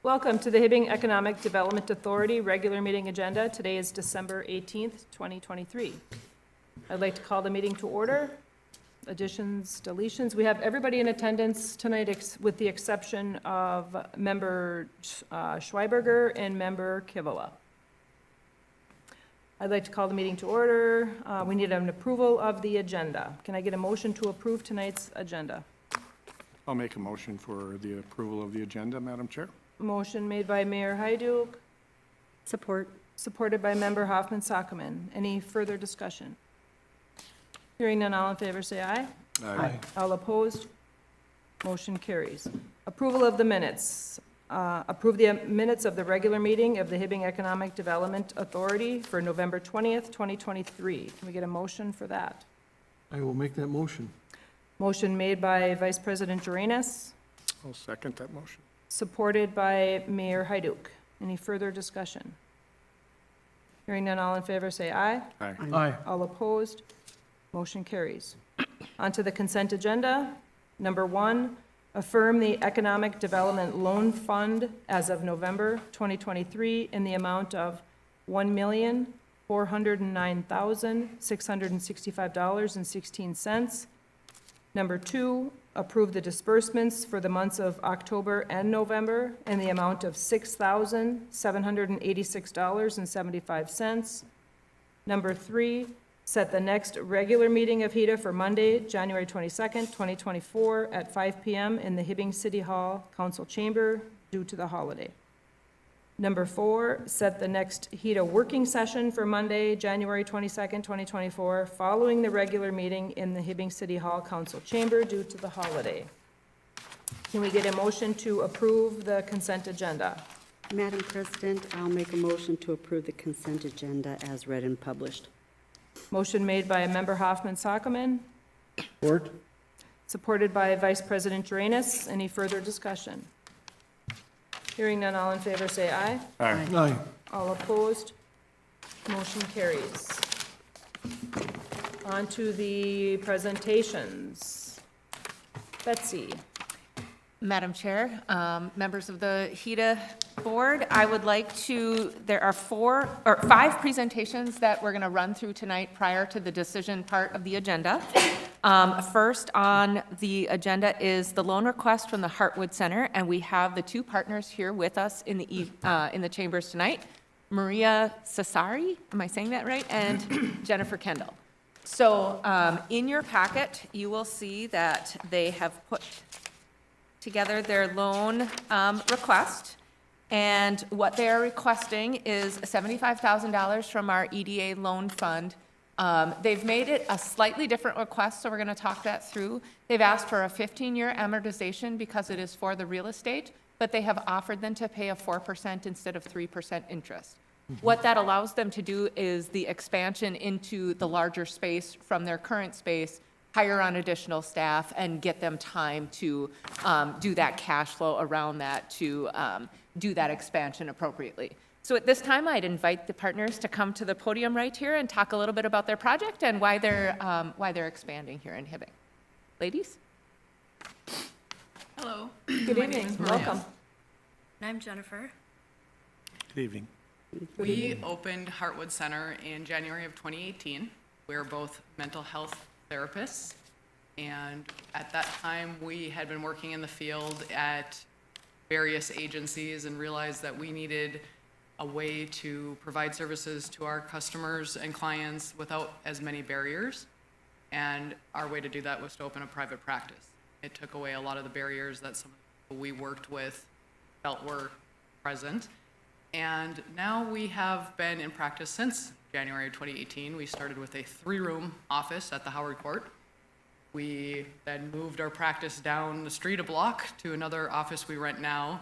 Welcome to the Hibbing Economic Development Authority regular meeting agenda. Today is December 18th, 2023. I'd like to call the meeting to order. Additions, deletions. We have everybody in attendance tonight with the exception of member Schweiberger and member Kivola. I'd like to call the meeting to order. We need an approval of the agenda. Can I get a motion to approve tonight's agenda? I'll make a motion for the approval of the agenda, Madam Chair. Motion made by Mayor Hyduk. Support. Supported by member Hoffman-Sockman. Any further discussion? Hearing none, all in favor say aye. Aye. All opposed? Motion carries. Approval of the minutes. Approve the minutes of the regular meeting of the Hibbing Economic Development Authority for November 20th, 2023. Can we get a motion for that? I will make that motion. Motion made by Vice President Juranis, I'll second that motion. supported by Mayor Hyduk. Any further discussion? Hearing none, all in favor say aye. Aye. Aye. All opposed? Motion carries. On to the consent agenda. Number 1, affirm the Economic Development Loan Fund as of November 2023 in the amount of $1,409,665.16. Number 2, approve the disbursements for the months of October and November in the amount of $6,786.75. Number 3, set the next regular meeting of Heda for Monday, January 22nd, 2024, at 5 p.m. in the Hibbing City Hall Council Chamber due to the holiday. Number 4, set the next Heda working session for Monday, January 22nd, 2024, following the regular meeting in the Hibbing City Hall Council Chamber due to the holiday. Can we get a motion to approve the consent agenda? Madam President, I'll make a motion to approve the consent agenda as read and published. Motion made by member Hoffman-Sockman, Support. supported by Vice President Juranis. Any further discussion? Hearing none, all in favor say aye. Aye. Aye. All opposed? Motion carries. On to the presentations. Betsy. Madam Chair, members of the HEDA board, I would like to, there are 5 presentations that we're going to run through tonight prior to the decision part of the agenda. First on the agenda is the loan request from the Heartwood Center, and we have the 2 partners here with us in the chambers tonight, Maria Sassari, am I saying that right, and Jennifer Kendall. So in your packet, you will see that they have put together their loan request, and what they are requesting is $75,000 from our EDA loan fund. They've made it a slightly different request, so we're going to talk that through. They've asked for a 15-year amortization because it is for the real estate, but they have offered them to pay a 4% instead of 3% interest. What that allows them to do is the expansion into the larger space from their current space, hire on additional staff, and get them time to do that cash flow around that to do that expansion appropriately. So at this time, I'd invite the partners to come to the podium right here and talk a little bit about their project and why they're expanding here in Hibbing. Ladies? Hello. Good evening, welcome. And I'm Jennifer. Good evening. We opened Heartwood Center in January of 2018. We're both mental health therapists, and at that time we had been working in the field at various agencies and realized that we needed a way to provide services to our customers and clients without as many barriers, and our way to do that was to open a private practice. It took away a lot of the barriers that some of the people we worked with felt were present, and now we have been in practice since January of 2018. We started with a 3-room office at the Howard Court. We then moved our practice down the street a block to another office we rent now.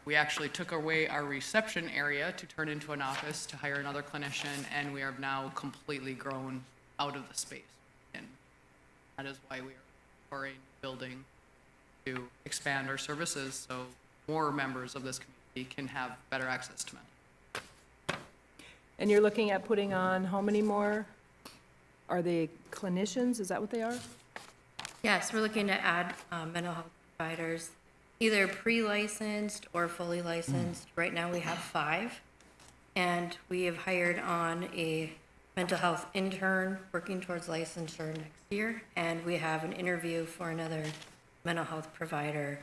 We actually took away our reception area to turn into an office to hire another clinician, and we have now completely grown out of the space. And that is why we are a building to expand our services so more members of this community can have better access to mental. And you're looking at putting on how many more? Are they clinicians? Is that what they are? Yes, we're looking to add mental health providers either pre-licensed or fully licensed. Right now, we have 5. And we have hired on a mental health intern working towards licensure next year. And we have an interview for another mental health provider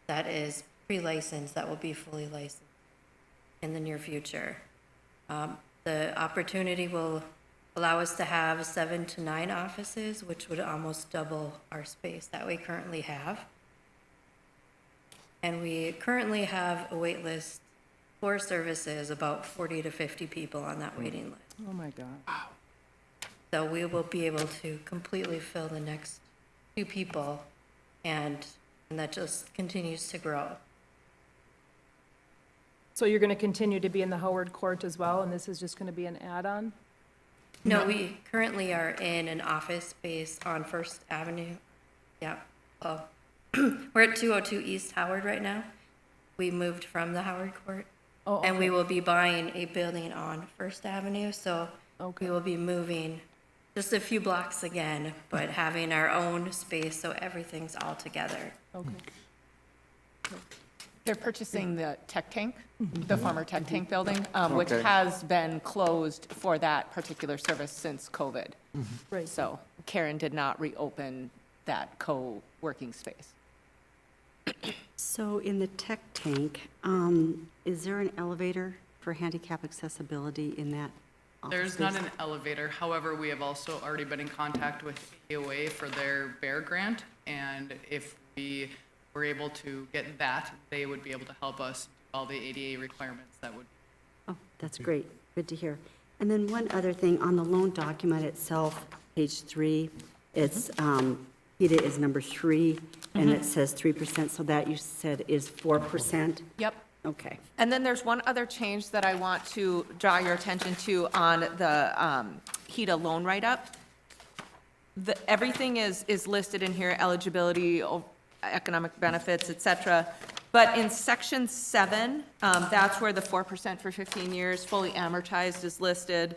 that is pre-licensed, that will be fully licensed in the near future. The opportunity will allow us to have 7 to 9 offices, which would almost double our space that we currently have. And we currently have a wait list for services, about 40 to 50 people on that waiting list. Oh, my God. So we will be able to completely fill the next 2 people, and that just continues to grow. So you're going to continue to be in the Howard Court as well, and this is just going to be an add-on? No, we currently are in an office space on First Avenue. Yeah. Oh. We're at 202 East Howard right now. We moved from the Howard Court. Oh, And we okay. will be buying a building on First Avenue, so Okay. we will be moving just a few blocks again, but having our own space, so everything's all together. Okay. They're purchasing the tech tank, the former tech tank building, which Okay. has been closed for that particular service since COVID. Right. So Karen did not reopen that co-working space. So in the tech tank, is there an elevator for handicap accessibility in that office There's not space? an elevator. However, we have also already been in contact with AOA for their BEAR grant. And if we were able to get that, they would be able to help us do all the ADA requirements that would. Oh, that's great. Good to hear. And then one other thing, on the loan document itself, page 3, it's, HEDA is number 3, and it says 3%, so that you said is 4%? Yep. Okay. And then there's one other change that I want to draw your attention to on the HEDA loan write-up. Everything is listed in here, eligibility, economic benefits, et cetera. But in section 7, that's where the 4% for 15 years, fully amortized is listed,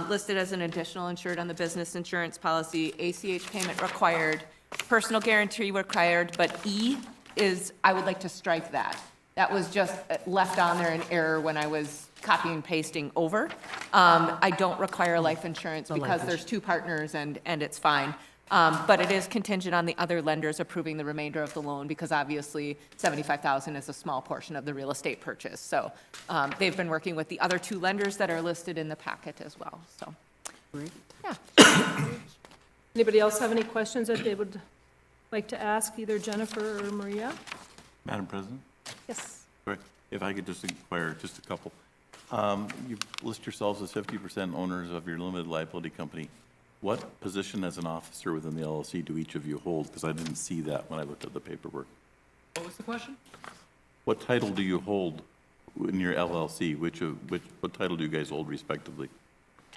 listed as an additional insured on the business insurance policy, ACH payment required, personal guarantee required, but E is, I would like to strike that. That was just left on there in error when I was copying and pasting over. I don't require life insurance because there's 2 partners and it's fine. But it is contingent on the other lenders approving the remainder of the loan because obviously $75,000 is a small portion of the real estate purchase. So they've been working with the other 2 lenders that are listed in the packet as well, so. Great. Yeah. Anybody else have any questions that they would like to ask either Jennifer or Maria? Madam President, Yes. sorry, if I could just inquire, just a couple. You list yourselves as 50% owners of your limited liability company. What position as an officer within the LLC do each of you hold? Because I didn't see that when I looked at the paperwork. What was the question? What title do you hold in your LLC? What title do you guys hold respectively?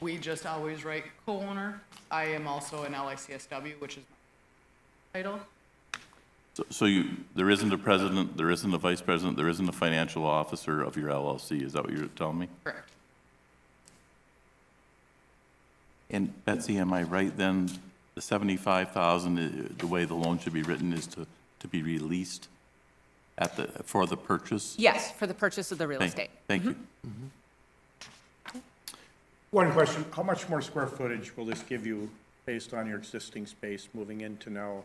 We just always write co-owner. I am also an LICSW, which is my title. So there isn't a president, there isn't a vice president, there isn't a financial officer of your LLC. Is that what you're telling me? Correct. And Betsy, am I right then, the 75,000, the way the loan should be written is to be released for the purchase? Yes, for the purchase of the real estate. Thank you. One question, how much more square footage will this give you based on your existing space moving into now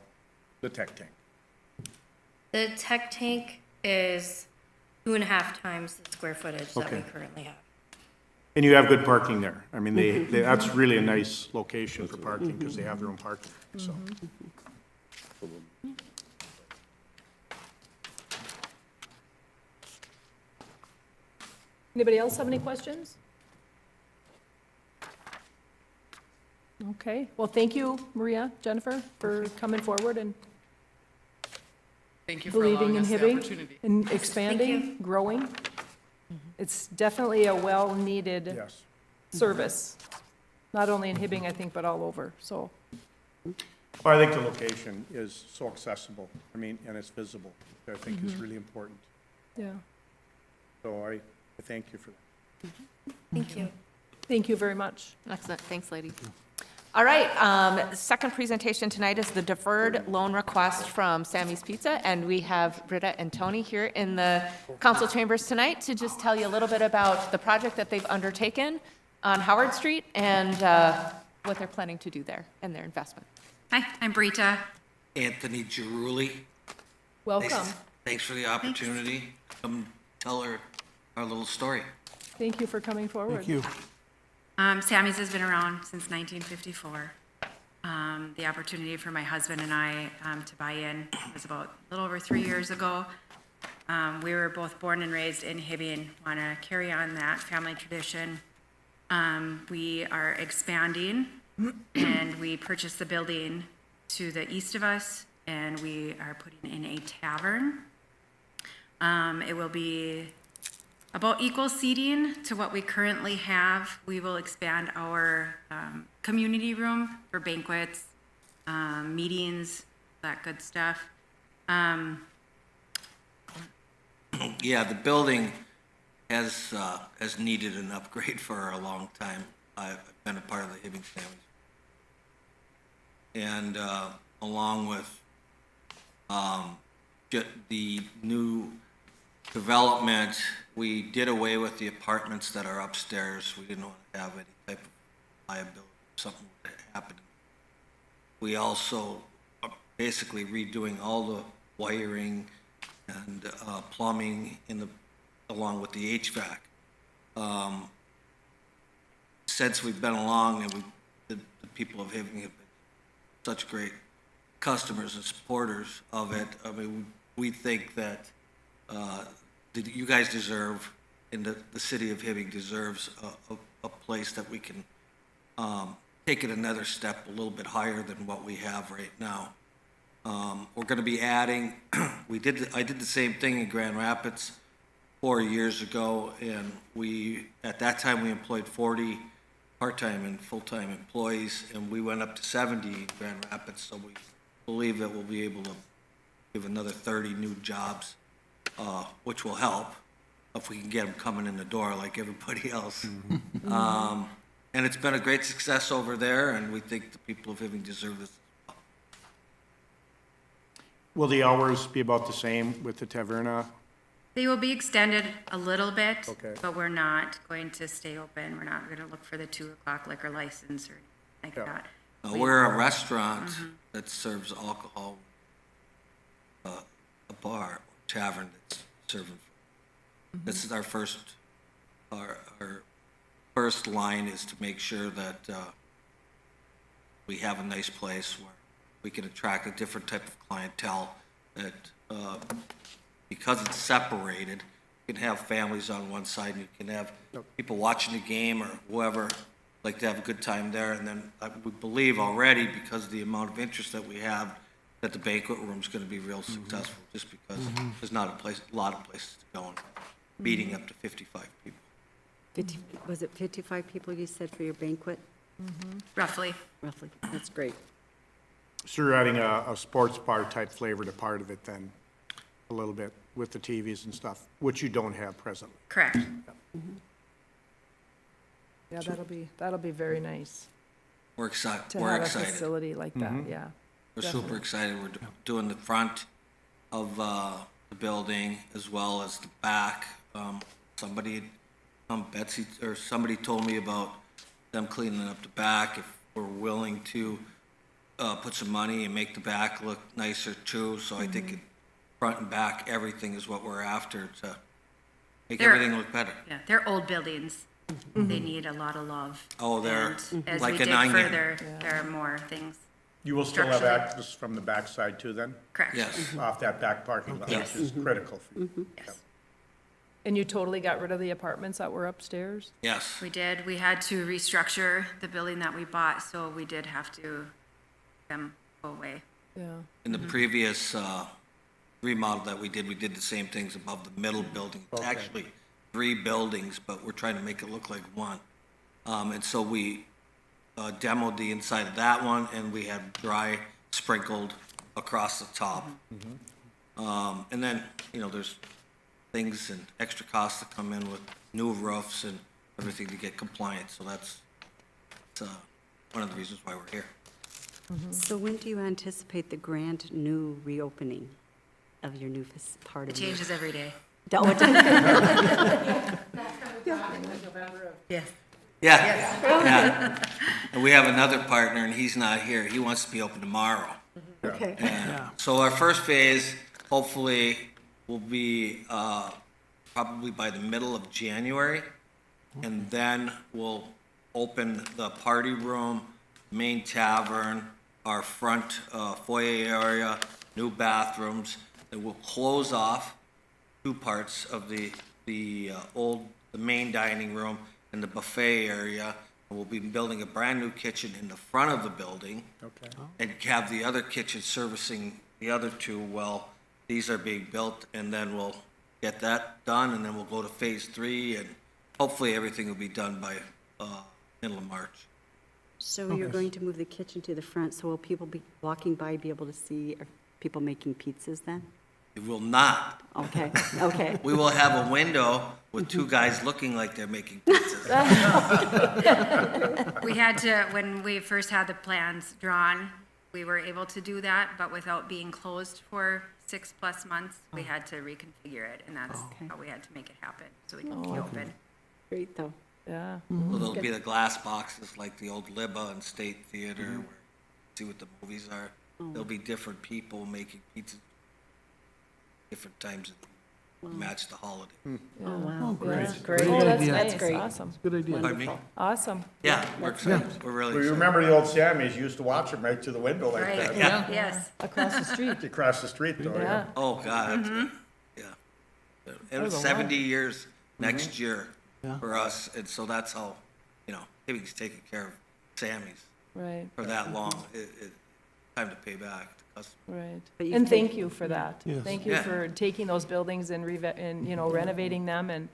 the tech tank? The tech tank is 2.5 times the square footage that we Okay. currently have. And you have good parking there. I mean, that's really a nice location for parking because they have their own parking, so. Anybody else have any questions? Okay, well, thank you, Maria, Jennifer, for coming forward and Thank you for believing allowing in us the Hibbing opportunity. and expanding, growing. It's definitely a well-needed Yes. service, not only in Hibbing, I think, but all over, so. Well, I think the location is so accessible, I mean, and it's visible, which I think is really important. Yeah, So I thank you for that. Thank you. thank you very much. Excellent, thanks, lady. All right, second presentation tonight is the deferred loan request from Sammy's Pizza, and we have Britta and Tony here in the council chambers tonight to just tell you a little bit about the project that they've undertaken on Howard Street and what they're planning to do there and their investment. Hi, I'm Brita. Anthony Girulli. Welcome. Thanks for the opportunity to come tell our little story. Thank you for coming forward. Thank you. Sammy's has been around since 1954. The opportunity for my husband and I to buy in was about a little over 3 years ago. We were both born and raised in Hibbing, want to carry on that family tradition. We are expanding, and we purchased the building to the east of us, and we are putting in a tavern. It will be about equal seating to what we currently have. We will expand our community room for banquets, meetings, that good stuff. Yeah, the building has needed an upgrade for a long time. I've been a part of the Hibbing family. And along with the new development, we did away with the apartments that are upstairs. We didn't want to have any type of liability, something that happened. We also are basically redoing all the wiring and plumbing along with the HVAC. Since we've been along, and the people of Hibbing have been such great customers and supporters of it. I mean, we think that you guys deserve, and the city of Hibbing deserves a place that we can take it another step a little bit higher than what we have right now. We're going to be adding, I did the same thing in Grand Rapids 4 years ago, and at that time we employed 40 part-time and full-time employees, and we went up to 70 in Grand Rapids, so we believe that we'll be able to give another 30 new jobs, which will help if we can get them coming in the door like everybody else. And it's been a great success over there, and we think the people of Hibbing deserve this. Will the hours be about the same with the Taverna? They will be extended a little bit, Okay. but we're not going to stay open. We're not going to look for the 2 o'clock liquor license or anything like Yeah. that. We're a restaurant that serves alcohol, a bar, tavern that's serving. This is our first line is to make sure that we have a nice place where we can attract a different type of clientele that, because it's separated, you can have families on one side and you can have people watching the game or whoever like to have a good time there. And then we believe already, because of the amount of interest that we have, that the banquet room is going to be real successful, just because there's not a lot of places to go and meeting up to 55 people. Was it 55 people you said for your banquet, Roughly. roughly? That's great. So you're adding a sports bar type flavor to part of it then, a little bit, with the TVs and stuff, which you don't have presently. Correct. Yeah, that'll be very nice We're excited. to We're have a excited. facility like that, yeah. We're super excited. We're doing the front of the building as well as the back. Betsy or somebody told me about them cleaning up the back. If we're willing to put some money and make the back look nicer too. So I think front and back, everything is what we're after to make everything look better. Yeah, they're old buildings. They need a lot of love. Oh, they're And as like we an dig onion. further, there are more things. You will still have Structurally. access from the backside too then, Correct. Yes. off that back parking lot, which Yes. is critical for you. Yes. And you totally got rid of the apartments that were upstairs? Yes. We did. We had to restructure the building that we bought, so we did have to them go away. Yeah. In the previous remodel that we did the same things above the middle building. It's Okay. actually 3 buildings, but we're trying to make it look like one. And so we demoed the inside of that one, and we had dry sprinkled across the top. And then, there's things and extra costs that come in with new roofs and everything to get compliant, so that's one of the reasons why we're here. So when do you anticipate the grand new reopening of your new part It of your? changes every day. Oh, it Yes. Yeah. And we have another partner, and he's not here. He wants to be open tomorrow. Okay. So our first phase, hopefully, will be probably by the middle of January. And then we'll open the party room, main tavern, our front foyer area, new bathrooms. And we'll close off two parts of the main dining room and the buffet area. And we'll be building a brand-new kitchen in the front of the building. Okay. And have the other kitchen servicing the other two while these are being built, and then we'll get that done, and then we'll go to phase 3, and hopefully everything will be done by middle of March. So you're going to move the kitchen to the front, so will people be walking by be able to see people making pizzas then? It will not. Okay, okay. We will have a window with two guys looking like they're making pizzas. We had to, when we first had the plans drawn, we were able to do that, but without being closed for 6+ months, we had to reconfigure it, and that's how we had to make it happen, so we can be open. Great, though. Yeah. So there'll be the glass boxes like the old Libba and State Theater, where you see what the movies are. There'll be different people making pizzas, different times that match the holiday. Oh, wow. great. Yeah, Great. Oh, that's idea. nice. That's great. Awesome. Good idea. Pardon me? Awesome. Yeah, we're excited. We're really Well, you excited. remember the old Sammys, you used to watch them right through the window like Right, that. yes. Across the street. Across the street though, Yeah. Oh, God, that's, yeah. It was 70 years next year for us, and so that's how, Hibbing's taking care of Sammy's Right, for that long. Time to pay back to customers. right. But you've And thank taken- you for that. Yes. Thank you Yeah. for taking those buildings and renovating them and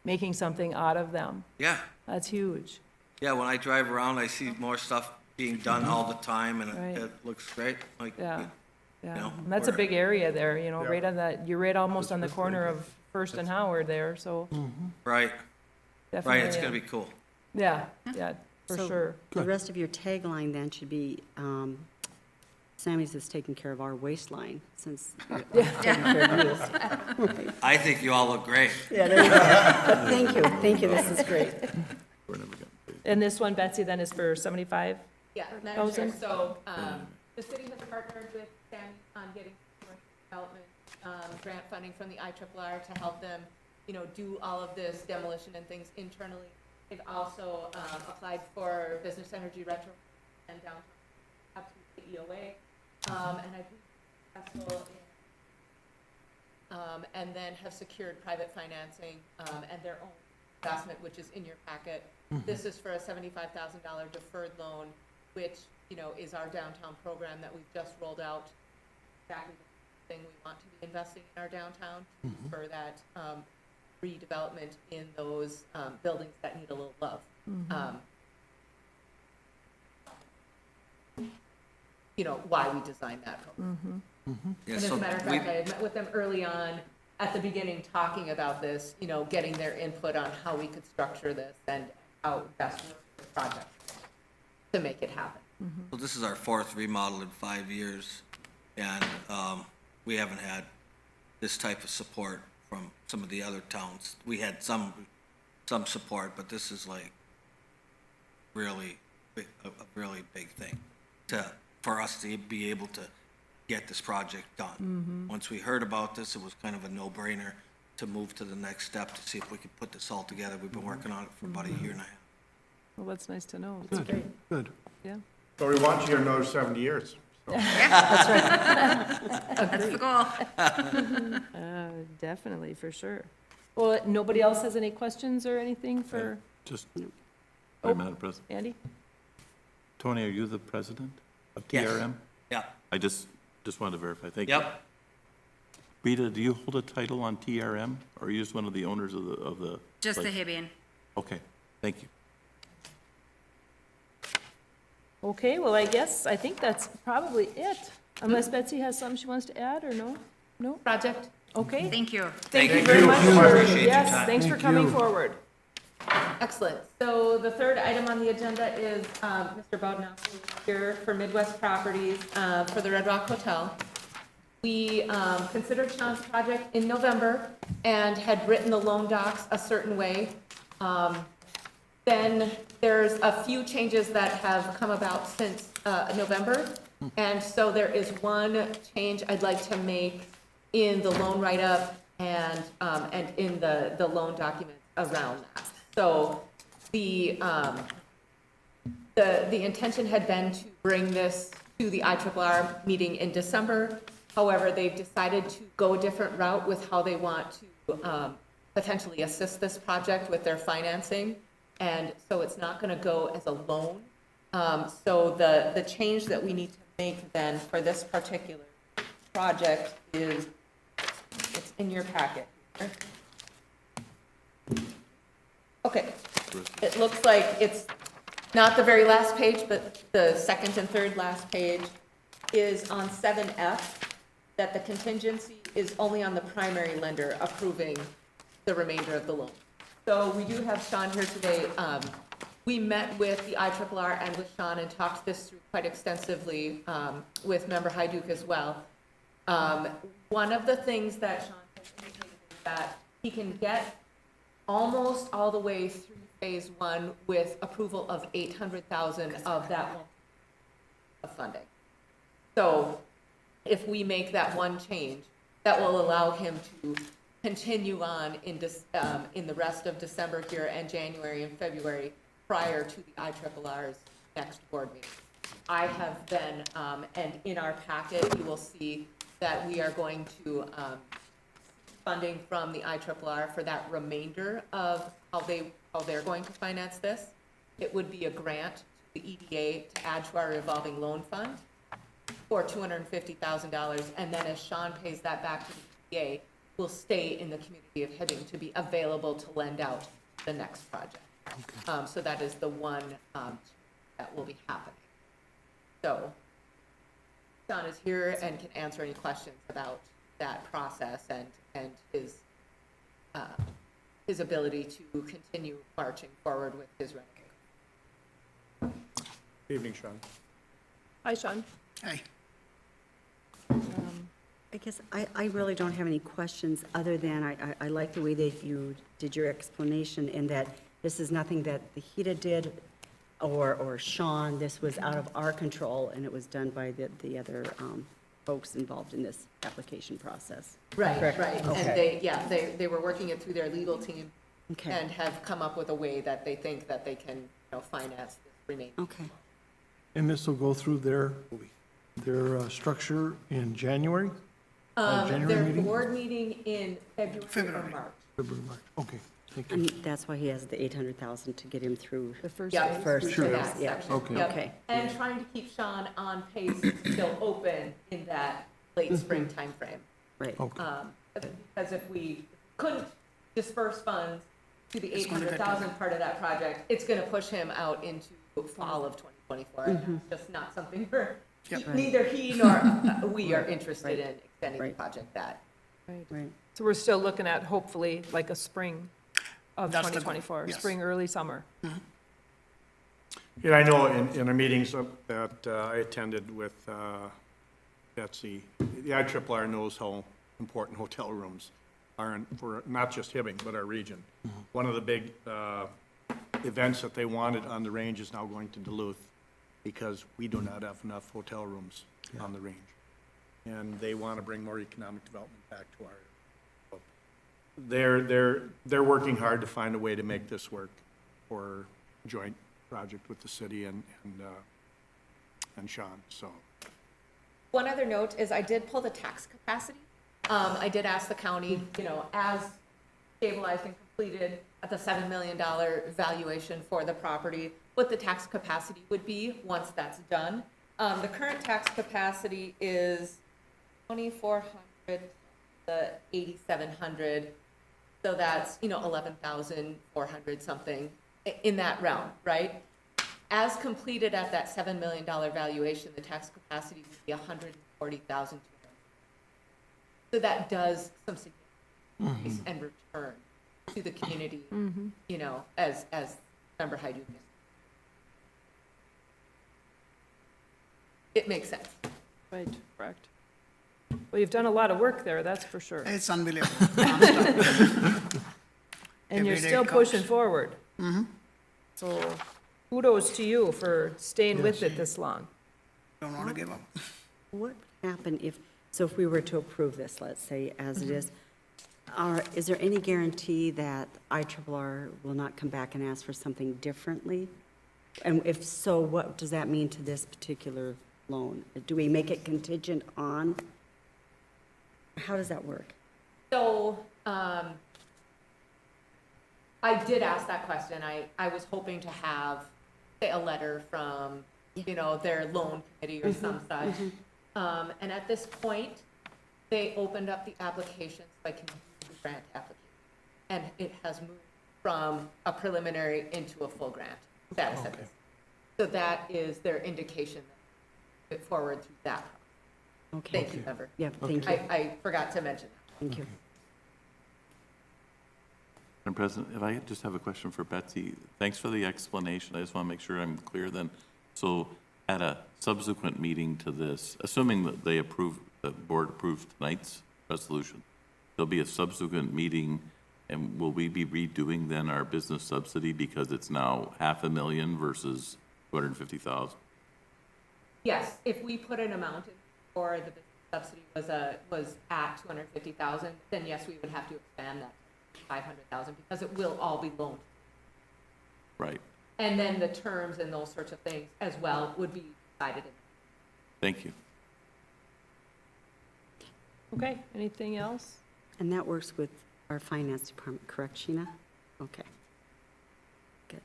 making something out of them. Yeah, That's huge. yeah, when I drive around, I see more stuff being done all the time, and Right. it looks great. Like, Yeah, yeah. know, And that's a we're- big area there, Yeah. right on that, you're right almost on the corner of First and Howard there, so Right, definitely. right, it's gonna be cool. Yeah, yeah, for So sure. The rest of your tagline then should be, Sammy's is taking care of our waistline, since you're taking care of you. I think you all look great. Yeah, there you go. Thank you, this is great. We're never gonna pay. And this one, Betsy, then is for 75? Yeah, Madam Chair, Thousand? so, the city has partnered with Sammy on getting commercial development, grant funding from the IRRR to help them, do all of this demolition and things internally. They've also, applied for business energy retro and downtown, up to the EOA, and I've been successful in, and then have secured private financing, and their own investment, which is in your packet. This is for a $75,000 deferred loan, which, is our downtown program that we've just rolled out. Exactly the thing we want to be investing in our downtown for that redevelopment in those buildings that need a little love. Why we designed that program. Yeah, And as so a matter of we- fact, I had met with them early on, at the beginning, talking about this, getting their input on how we could structure this and how best work the project to make it happen. So this is our 4th remodel in 5 years, and we haven't had this type of support from some of the other towns. We had some support, but this is like really, a really big thing for us to be able to get this project done. Once we heard about this, it was kind of a no-brainer to move to the next step to see if we could put this all together. We've been working on it for about a year and a half. Well, that's nice to know. That's great, Good. yeah. So we want you here another 70 years. So. That's the goal. Definitely, for sure. Well, nobody else has any questions or anything for Just, Oh. Madam President. Andy? Tony, are you the president of Yes. TRM? Yeah, I just wanted to verify. Thank you. yep. Rita, do you hold a title on TRM, or are you just one of the owners of the? Just the place? Hibbing. Okay, thank you. Okay, well, I think that's probably it. Unless Betsy has something she wants to add, or no? No? Project? Okay. Thank you. Thank you Thank very you. much. I appreciate your Yes, time. thanks for Thank coming you. forward. Excellent. So the third item on the agenda is Mr. Bowdenowski here for Midwest Properties for the Red Rock Hotel. We considered Sean's project in November and had written the loan docs a certain way. Then there's a few changes that have come about since November. And so there is one change I'd like to make in the loan write-up and in the loan documents around that. So the intention had been to bring this to the IRRR meeting in December. However, they've decided to go a different route with how they want to potentially assist this project with their financing. And so it's not going to go as a loan. So the change that we need to make then for this particular project is, it's in your packet. Okay, it looks like it's not the very last page, but the second and third last page is on 7F, that the contingency is only on the primary lender approving the remainder of the loan. So we do have Sean here today. We met with the IRRR and with Sean and talked this through quite extensively with Member Hyduk as well. One of the things that Sean has indicated is that he can get almost all the way through phase one with approval of $800,000 of that one of funding. So if we make that one change, that will allow him to continue on in the rest of December here and January and February prior to the IRRR's next board meeting. I have been, and in our packet, you will see that we are going to funding from the IRRR for that remainder of how they're going to finance this. It would be a grant to the EDA to add to our revolving loan fund for $250,000, and then as Sean pays that back to the EDA, will stay in the community of Hibbing to be available to lend out the next project. So that is the one that will be happening. So Sean is here and can answer any questions about that process and his ability to continue marching forward with his renovation. Evening, Sean. Hi, Sean. Hey. I guess I really don't have any questions other than I like the way that you did your explanation in that this is nothing that the HEDA did or Sean. This was out of our control and it was done by the other folks involved in this application process. Right, Correct. right. Okay. And they were working it through their legal team Okay. and have come up with a way that they think that they can, finance this remaining. Okay. And this will go through their structure in January? January Their meeting? board meeting in February or March. February, March, okay, thank you. And that's why he has the 800,000 to get him through. The first Yeah, phase. First for phase, that yeah. section. Okay. Yep. Okay. And trying to keep Sean on pace to still open in that late spring timeframe. Right. Okay. Because if we couldn't disperse funds to the 800,000 part of that project, it's going to push him out into fall of 2024. And that's just not something neither he nor we are interested in extending the Right. project that. Right. So we're still looking at hopefully like a spring of That's the goal, 2024, yes. spring, early summer. And I know in the meetings that I attended with Betsy, the IRRR knows how important hotel rooms are for not just Hibbing, but our region. One of the big events that they wanted on the range is now going to Duluth because we do not have enough hotel rooms on the range. And they want to bring more economic development back to our, they're working hard to find a way to make this work for joint project with the city and Sean, so. One other note is I did pull the tax capacity. I did ask the county, as stabilized and completed at the $7 million valuation for the property, what the tax capacity would be once that's done. The current tax capacity is 2,400, the 8,700. So that's, 11,400 something in that realm, right? As completed at that $7 million valuation, the tax capacity would be 140,000. So that does some significant increase and return to the community, you know, as Member Haidu. It makes sense. Right, correct. Well, you've done a lot of work there, that's for sure. It's unbelievable. Nonstop. And you're every day still counts. pushing forward. So kudos to you for staying with it this long. Don't want to give up. What would happen if, so if we were to approve this, let's say, as it is there any guarantee that IRRR will not come back and ask for something differently? And if so, what does that mean to this particular loan? Do we make it contingent on? How does that work? So, I did ask that question. I was hoping to have, say, a letter from, you know, their loan committee or some such. And at this point, they opened up the application so I can do the grant application. And it has moved from a preliminary into a full grant status at this. So that is their indication that it forward through that. Okay. Thank you, Member. Yeah, thank you, I forgot to mention that. thank you. Madam President, if I just have a question for Betsy. Thanks for the explanation. I just want to make sure I'm clear then. So at a subsequent meeting to this, assuming that they approve, the board approved tonight's resolution, there'll be a subsequent meeting, and will we be redoing then our business subsidy because it's now $500,000 versus 250,000? Yes, if we put an amount in for the business subsidy was at 250,000, then yes, we would have to expand that to 500,000 because it will all be loaned. Right. And then the terms and those sorts of things as well would be decided in. Thank you. Okay, anything else? And that works with our finance department, correct, Sheena? Okay. Good,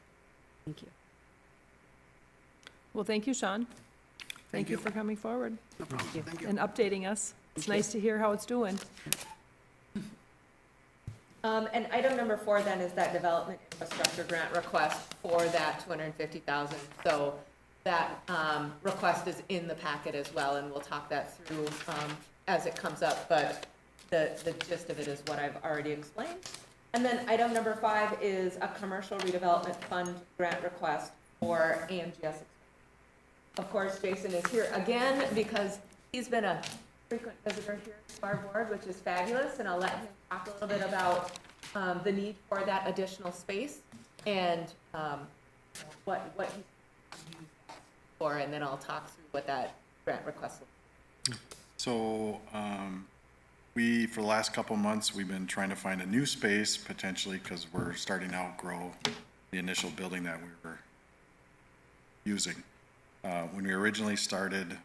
thank you. Well, thank you, Sean. Thank you for coming forward No problem. Thank you. and updating us. It's nice to hear how it's doing. And item number 4 then is that development infrastructure grant request for that 250,000. So that request is in the packet as well, and we'll talk that through as it comes up. But the gist of it is what I've already explained. And then item number 5 is a commercial redevelopment fund grant request for AMGS. Of course, Jason is here again because he's been a frequent visitor here to our board, which is fabulous, and I'll let him talk a little bit about the need for that additional space and what he's used for, and then I'll talk through what that grant request looks like. So, for the last couple of months, we've been trying to find a new space potentially because we're starting to outgrow the initial building that we were using. When we originally started,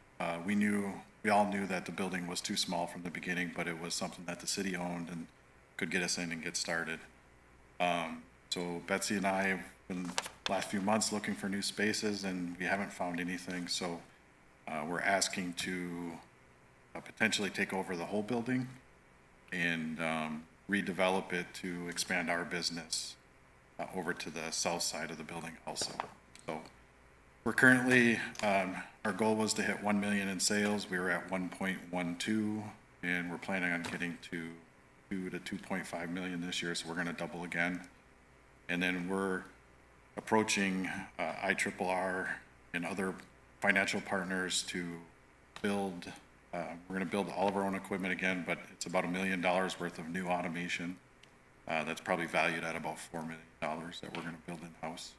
we all knew that the building was too small from the beginning, but it was something that the city owned and could get us in and get started. So Betsy and I have been the last few months looking for new spaces and we haven't found anything. So we're asking to potentially take over the whole building and redevelop it to expand our business over to the south side of the building also. So we're currently, our goal was to hit 1 million in sales. We were at 1.12, and we're planning on getting to 2 to 2.5 million this year, so we're gonna double again. And then we're approaching IRRR and other financial partners to build, we're gonna build all of our own equipment again, but it's about $1 million worth of new automation. That's probably valued at about $4 million that we're gonna build in-house.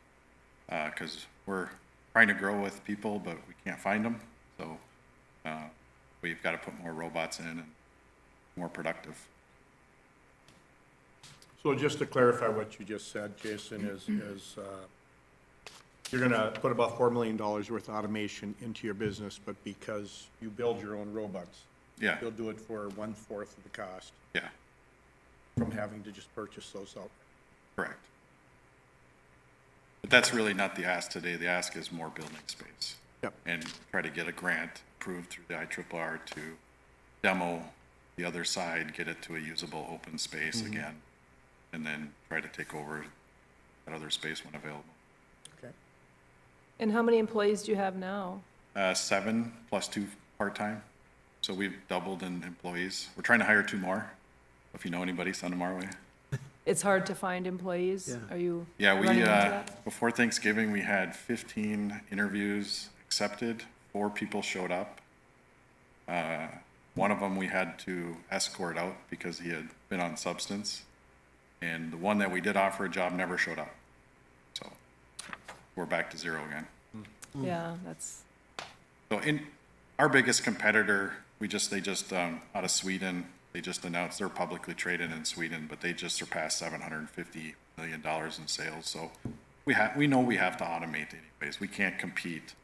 Because we're trying to grow with people, but we can't find them. So we've got to put more robots in and more productive. So just to clarify what you just said, Jason, is you're gonna put about $4 million worth of automation into your business, but because you build your own robots, Yeah, you'll do it for 1/4 of the cost yeah, from having to just purchase those out. correct. But that's really not the ask today. The ask is more building space. Yep. And try to get a grant approved through the IRRR to demo the other side, get it to a usable open space again, and then try to take over that other space when available. Okay. And how many employees do you have now? 7 plus 2 part-time. So we've doubled in employees. We're trying to hire 2 more. If you know anybody, send them our way. it's hard to find employees? Yeah. Are you Yeah, running into that? before Thanksgiving, we had 15 interviews accepted, 4 people showed up. One of them we had to escort out because he had been on substance. And the one that we did offer a job never showed up. So we're back to 0 again. Yeah, that's, So our biggest competitor, they just out of Sweden, they just announced they're publicly traded in Sweden, but they just surpassed $750 million in sales. So we know we have to automate anyways. We can't compete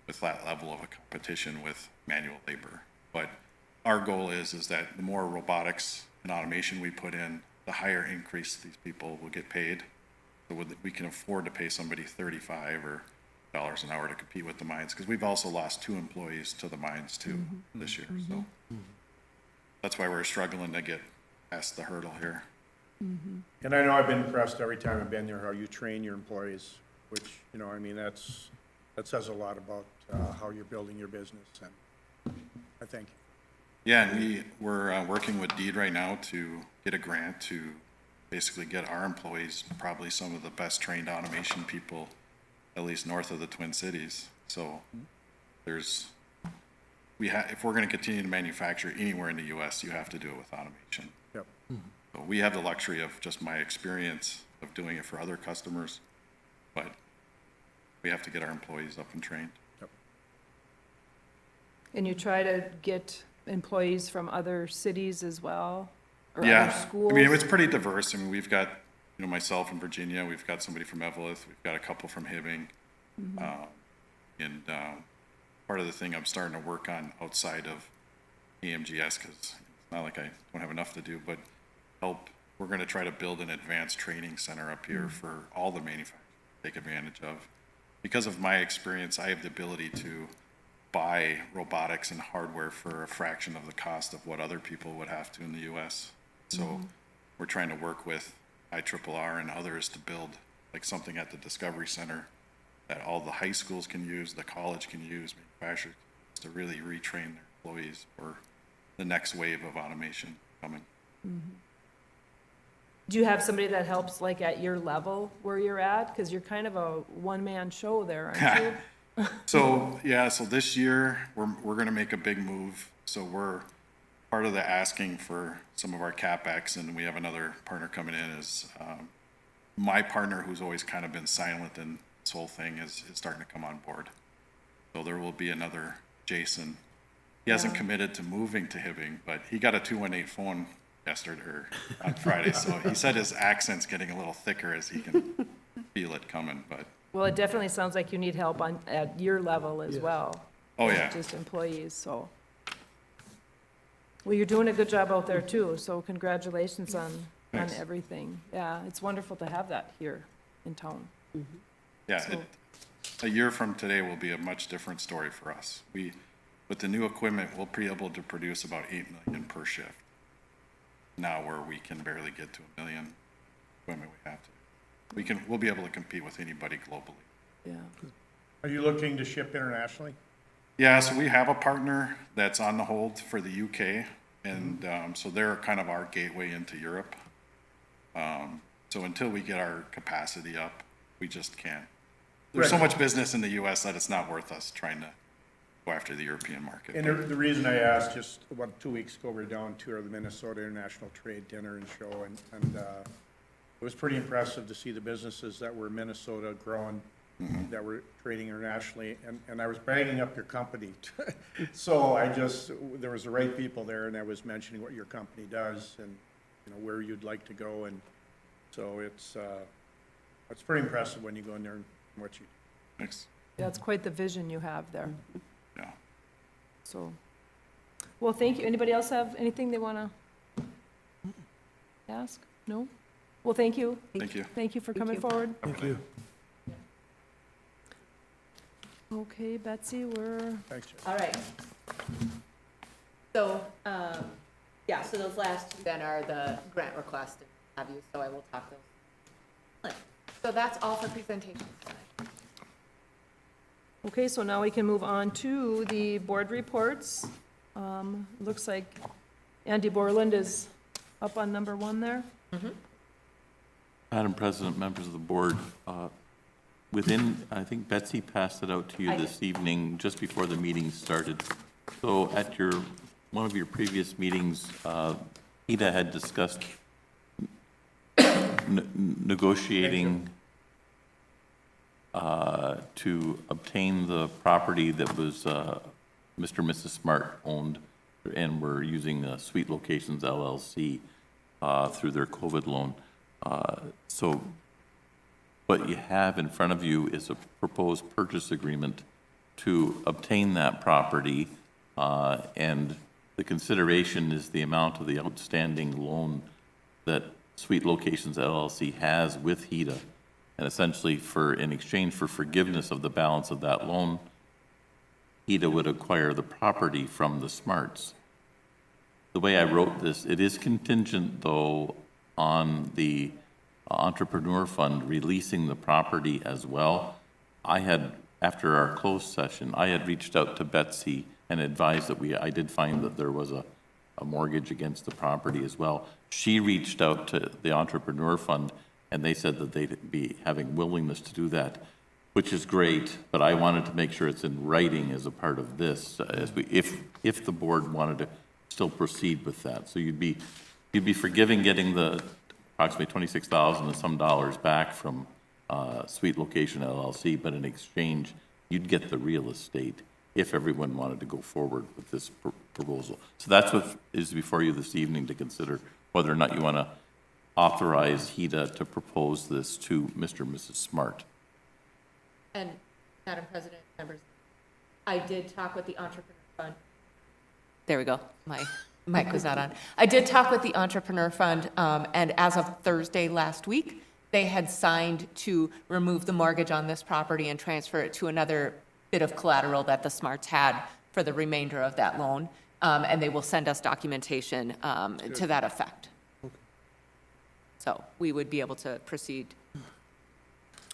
with that level of a competition with manual labor. But our goal is that the more robotics and automation we put in, the higher increase these people will get paid. So we can afford to pay somebody $35 or dollars an hour to compete with the mines, because we've also lost 2 employees to the mines too this year. So that's why we're struggling to get past the hurdle here. And I know I've been impressed every time I've been there, how you train your employees, which, you know, I mean, that says a lot about how you're building your business, and I think. Yeah, and we're working with Deed right now to get a grant to basically get our employees probably some of the best trained automation people, at least north of the Twin Cities. So if we're gonna continue to manufacture anywhere in the US, you have to do it with automation. Yep. So we have the luxury of just my experience of doing it for other customers, but we have to get our employees up and trained. and you try to get employees from other cities as well? Or Yeah, other schools? I mean, it's pretty diverse. I mean, we've got, myself in Virginia, we've got somebody from Evelyn, we've got a couple from Hibbing. And part of the thing I'm starting to work on outside of AMGS, because it's not like I don't have enough to do, but we're gonna try to build an advanced training center up here for all the manufacturers to take advantage of. Because of my experience, I have the ability to buy robotics and hardware for a fraction of the cost of what other people would have to in the US. So we're trying to work with IRRR and others to build like something at the Discovery Center that all the high schools can use, the college can use, manufacturers, to really retrain their employees for the next wave of automation coming. Do you have somebody that helps like at your level where you're at? Because you're kind of a one-man show there, aren't you? So this year, we're gonna make a big move. So we're, part of the asking for some of our CapEx, and we have another partner coming in, is my partner, who's always kind of been silent in this whole thing, is starting to come on board. So there will be another Jason. He hasn't committed to moving to Hibbing, but he got a 218 phone yesterday or on Friday. So he said his accent's getting a little thicker as he can feel it coming, but. Well, it definitely sounds like you need help at your level as well. Oh, not yeah. Just employees, so. Well, you're doing a good job out there too, so congratulations on Thanks. everything. Yeah, it's wonderful to have that here in town. Yeah, So- a year from today will be a much different story for us. With the new equipment, we'll be able to produce about 8 million per shift. Now where we can barely get to 1 million equipment we have to. We'll be able to compete with anybody globally. Yeah. Are you looking to ship internationally? Yeah, so we have a partner that's on the hold for the UK, and so they're kind of our gateway into Europe. So until we get our capacity up, we just can't. There's so Right. much business in the US that it's not worth us trying to go after the European market. And the reason I asked, just about 2 weeks ago, we were down to the Minnesota International Trade Dinner and Show, and it was pretty impressive to see the businesses that were in Minnesota growing, that were trading internationally, and I was bragging up your company. So there was the right people there, and I was mentioning what your company does and, where you'd like to go, and so it's pretty impressive when you go in there and what you do. Thanks. That's quite the vision you have there, Yeah. so. Well, thank you. Anybody else have anything they want to ask? No? Well, thank you. Thank you. Thank you for Thank coming you. forward. Thank you. Okay, Betsy, Thanks, Jeff. All right. So, so those last two then are the grant requests and have you, so I will talk those. So that's all for presentations tonight. Okay, so now we can move on to the board reports. Looks like Andy Borland is up on number 1 there. Madam President, members of the board, within, I think Betsy passed it out to you this evening, just before the meeting started. So at one of your previous meetings, Heda had discussed negotiating to obtain the property that was Mr. and Mrs. Smart owned, and were using Sweet Locations LLC through their COVID loan. So what you have in front of you is a proposed purchase agreement to obtain that property, and the consideration is the amount of the outstanding loan that Sweet Locations LLC has with Heda, and essentially in exchange for forgiveness of the balance of that loan, Heda would acquire the property from the Smarts. The way I wrote this, it is contingent, though, on the entrepreneur fund releasing the property as well. After our closed session, I had reached out to Betsy and advised that I did find that there was a mortgage against the property as well. She reached out to the entrepreneur fund, and they said that they'd be having willingness to do that, which is great, but I wanted to make sure it's in writing as a part of this, if the board wanted to still proceed with that. So you'd be forgiving getting the approximately 26,000 and some dollars back from Sweet Location LLC, but in exchange, you'd get the real estate if everyone wanted to go forward with this proposal. So that's what is before you this evening, to consider whether or not you want to authorize Heda to propose this to Mr. and Mrs. Smart. And Madam President, members, I did talk with the Entrepreneur Fund. There we go. My mic was not on. I did talk with the Entrepreneur Fund, and as of Thursday last week, they had signed to remove the mortgage on this property and transfer it to another bit of collateral that the Smarts had for the remainder of that loan, and they will send us documentation to that effect. So we would be able to proceed.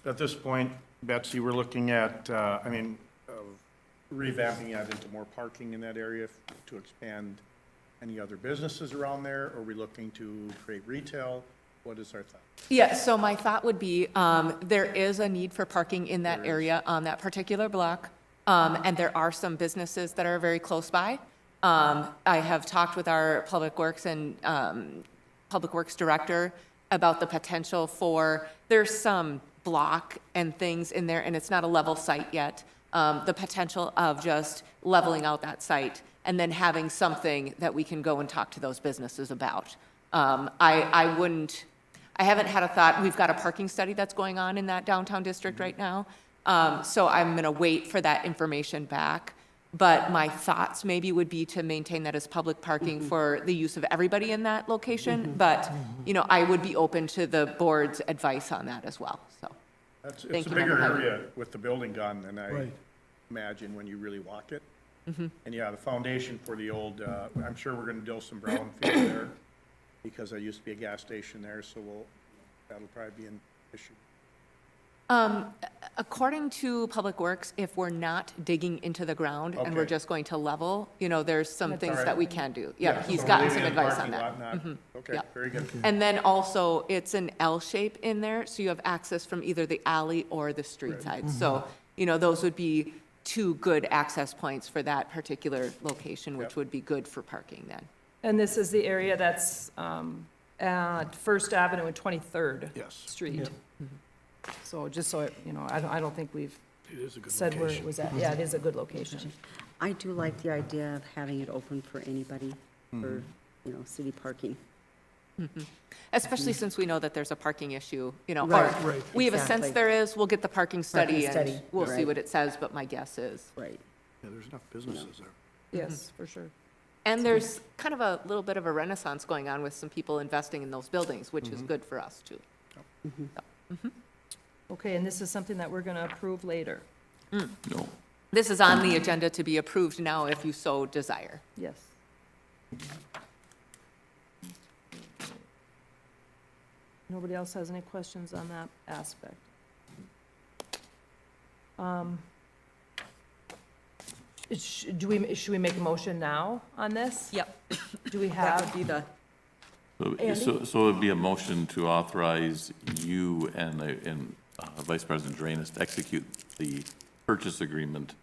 At this point, Betsy, we're looking at, revamping that into more parking in that area to expand any other businesses around there? Are we looking to create retail? What is our thought? Yeah, so my thought would be, there is a need for parking in that area on that particular block, and there are some businesses that are very close by. I have talked with our Public Works and Public Works Director about the potential for, there's some block and things in there, and it's not a level site yet, the potential of just leveling out that site and then having something that we can go and talk to those businesses about. I haven't had a thought. We've got a parking study that's going on in that downtown district right now. So I'm going to wait for that information back. But my thoughts maybe would be to maintain that as public parking for the use of everybody in that location. But, I would be open to the board's advice on that as well, so. It's Thank a you, bigger Member area with the building gone than I imagine when you really walk it. And yeah, the foundation for the old, I'm sure we're gonna do some brownfield there, because there used to be a gas station there, so that'll probably be an issue. According to Public Works, if we're not digging into the ground and we're Okay. just going to level, there's some That's things all that right. we can do. Yeah, he's so gotten leaving some it advice parking on that. lot, Okay, Yeah. very good. And then also, it's an L shape in there, so you have access from either the alley or the street side. So, those would be two good access points for that particular location, which Yep. would be good for parking then. And this is the area that's at First Avenue and 23rd Yes. Street. So just so, I don't think we've It is a good said where it location. was at. Yeah, it is a good location. I do like the idea of having it open for anybody for, city parking. Especially since we know that there's a parking issue, or right, we have a sense exactly. there is, we'll get the parking study Parking and study, we'll see right. what it says, but my guess is. Right. Yeah, there's enough businesses there. Yes, for sure. And there's kind of a little bit of a renaissance going on with some people investing in those buildings, which is good for us too. Okay, and this is something that we're going to approve later. No. This is on the agenda to be approved now if you so desire. Yes. Nobody else has any questions on that aspect? Should we make a motion now on this? Yep. Do we That have, would be the, So it'd be a motion to authorize you and Vice President Drainus to execute the purchase agreement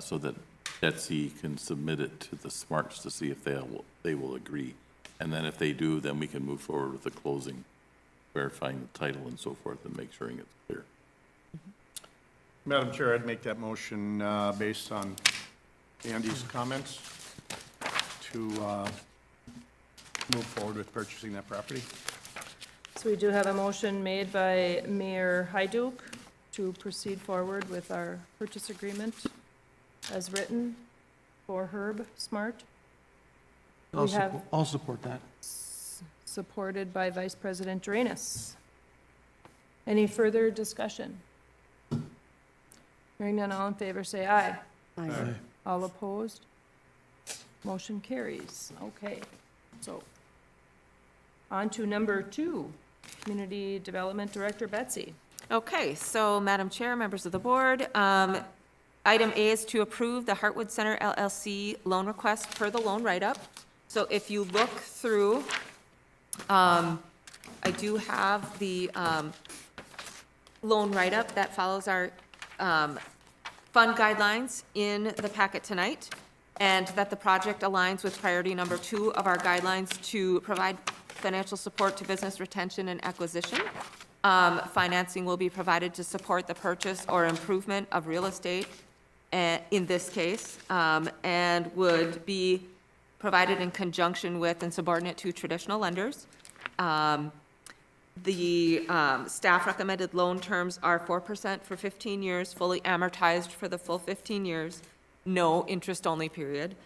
so that Betsy can submit it to the Smarts to see if they will agree. And then if they do, then we can move forward with the closing, verifying the title and so forth, and make sure it's clear. Madam Chair, I'd make that motion based on Andy's comments to move forward with purchasing that property. So we do have a motion made by Mayor Hyduk to proceed forward with our purchase agreement as written for Herb Smart. We have I'll support that. supported by Vice President Drainus. Any further discussion? Hearing none, all in favor, say aye. Aye. All opposed? Motion carries. Okay, so on to number 2, Community Development Director Betsy. Okay, so Madam Chair, members of the board, item A is to approve the Heartwood Center LLC loan request per the loan write-up. So if you look through, I do have the loan write-up that follows our fund guidelines in the packet tonight, and that the project aligns with priority number 2 of our guidelines to provide financial support to business retention and acquisition. Financing will be provided to support the purchase or improvement of real estate, in this case, and would be provided in conjunction with and subordinate to traditional lenders. The staff recommended loan terms are 4% for 15 years, fully amortized for the full 15 years, no interest-only period.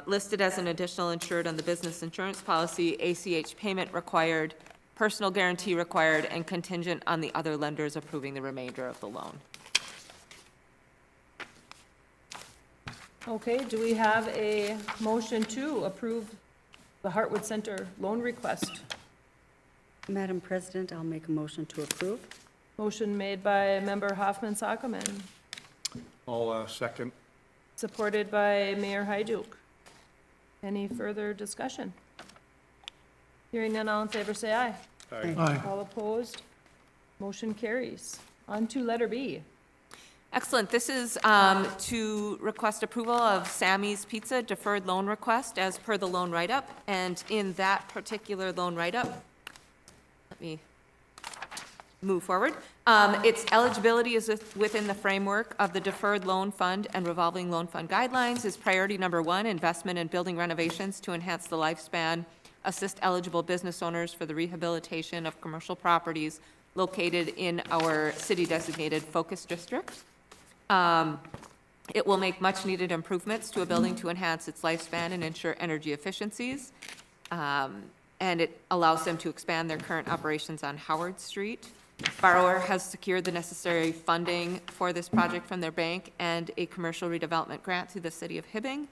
Listed as an additional insured on the business insurance policy, ACH payment required, personal guarantee required, and contingent on the other lenders approving the remainder of the loan. Okay, do we have a motion to approve the Heartwood Center loan request? Madam President, I'll make a motion to approve. Motion made by Member Hoffman Sockman, I'll second. supported by Mayor Hyduk. Any further discussion? Hearing none, all in favor, say aye. Aye. All opposed? Motion carries. On to letter B. Excellent. This is to request approval of Sammy's Pizza deferred loan request as per the loan write-up. And in that particular loan write-up, let me move forward. Its eligibility is within the framework of the deferred loan fund and revolving loan fund guidelines. Is priority number 1, investment in building renovations to enhance the lifespan, assist eligible business owners for the rehabilitation of commercial properties located in our city-designated focus district. It will make much-needed improvements to a building to enhance its lifespan and ensure energy efficiencies. And it allows them to expand their current operations on Howard Street. Borrower has secured the necessary funding for this project from their bank and a commercial redevelopment grant through the city of Hibbing.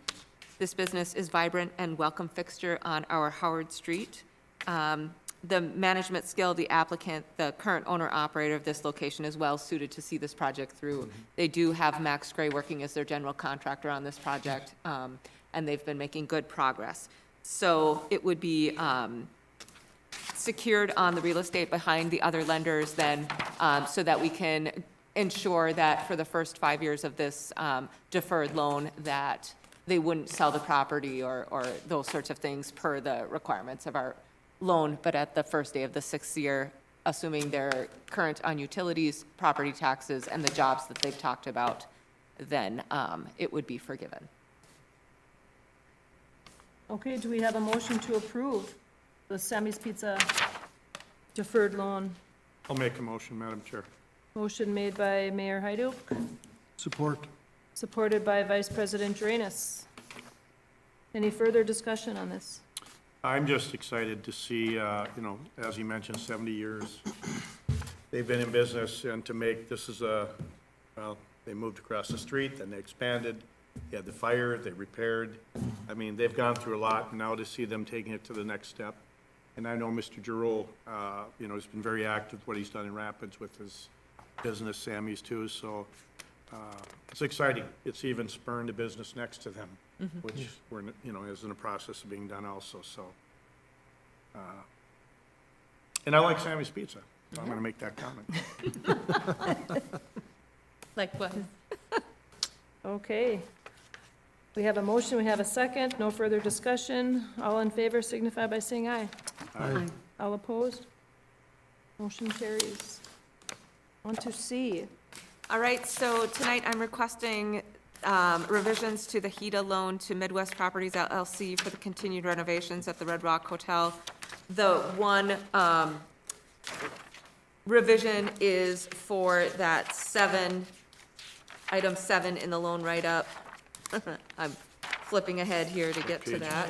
This business is vibrant and welcome fixture on our Howard Street. The management skill of the applicant, the current owner-operator of this location, is well suited to see this project through. They do have Max Gray working as their general contractor on this project, and they've been making good progress. So it would be secured on the real estate behind the other lenders then, so that we can ensure that for the first 5 years of this deferred loan, that they wouldn't sell the property or those sorts of things per the requirements of our loan, but at the first day of the 6th year, assuming they're current on utilities, property taxes, and the jobs that they've talked about, then it would be forgiven. Okay, do we have a motion to approve the Sammy's Pizza deferred loan? I'll make a motion, Madam Chair. Motion made by Mayor Hyduk, Support. supported by Vice President Drainus. Any further discussion on this? I'm just excited to see, as he mentioned, 70 years. They've been in business, and to make, this is they moved across the street, then they expanded. They had the fire, they repaired. I mean, they've gone through a lot, and now to see them taking it to the next step. And I know Mr. Giroux, has been very active, what he's done in Rapids with his business, Sammy's too, so it's exciting. It's even spurned a business next to them, which is in the process of being done also, so And I like Sammy's Pizza, so I'm gonna make that comment. Likewise. Okay. We have a motion, we have a second, no further discussion. All in favor signify by saying aye. Aye. All opposed? Motion carries. On to C. All right, so tonight I'm requesting revisions to the Heda loan to Midwest Properties LLC for the continued renovations at the Red Rock Hotel. The one revision is for that item 7 in the loan write-up. I'm flipping ahead here to get to that.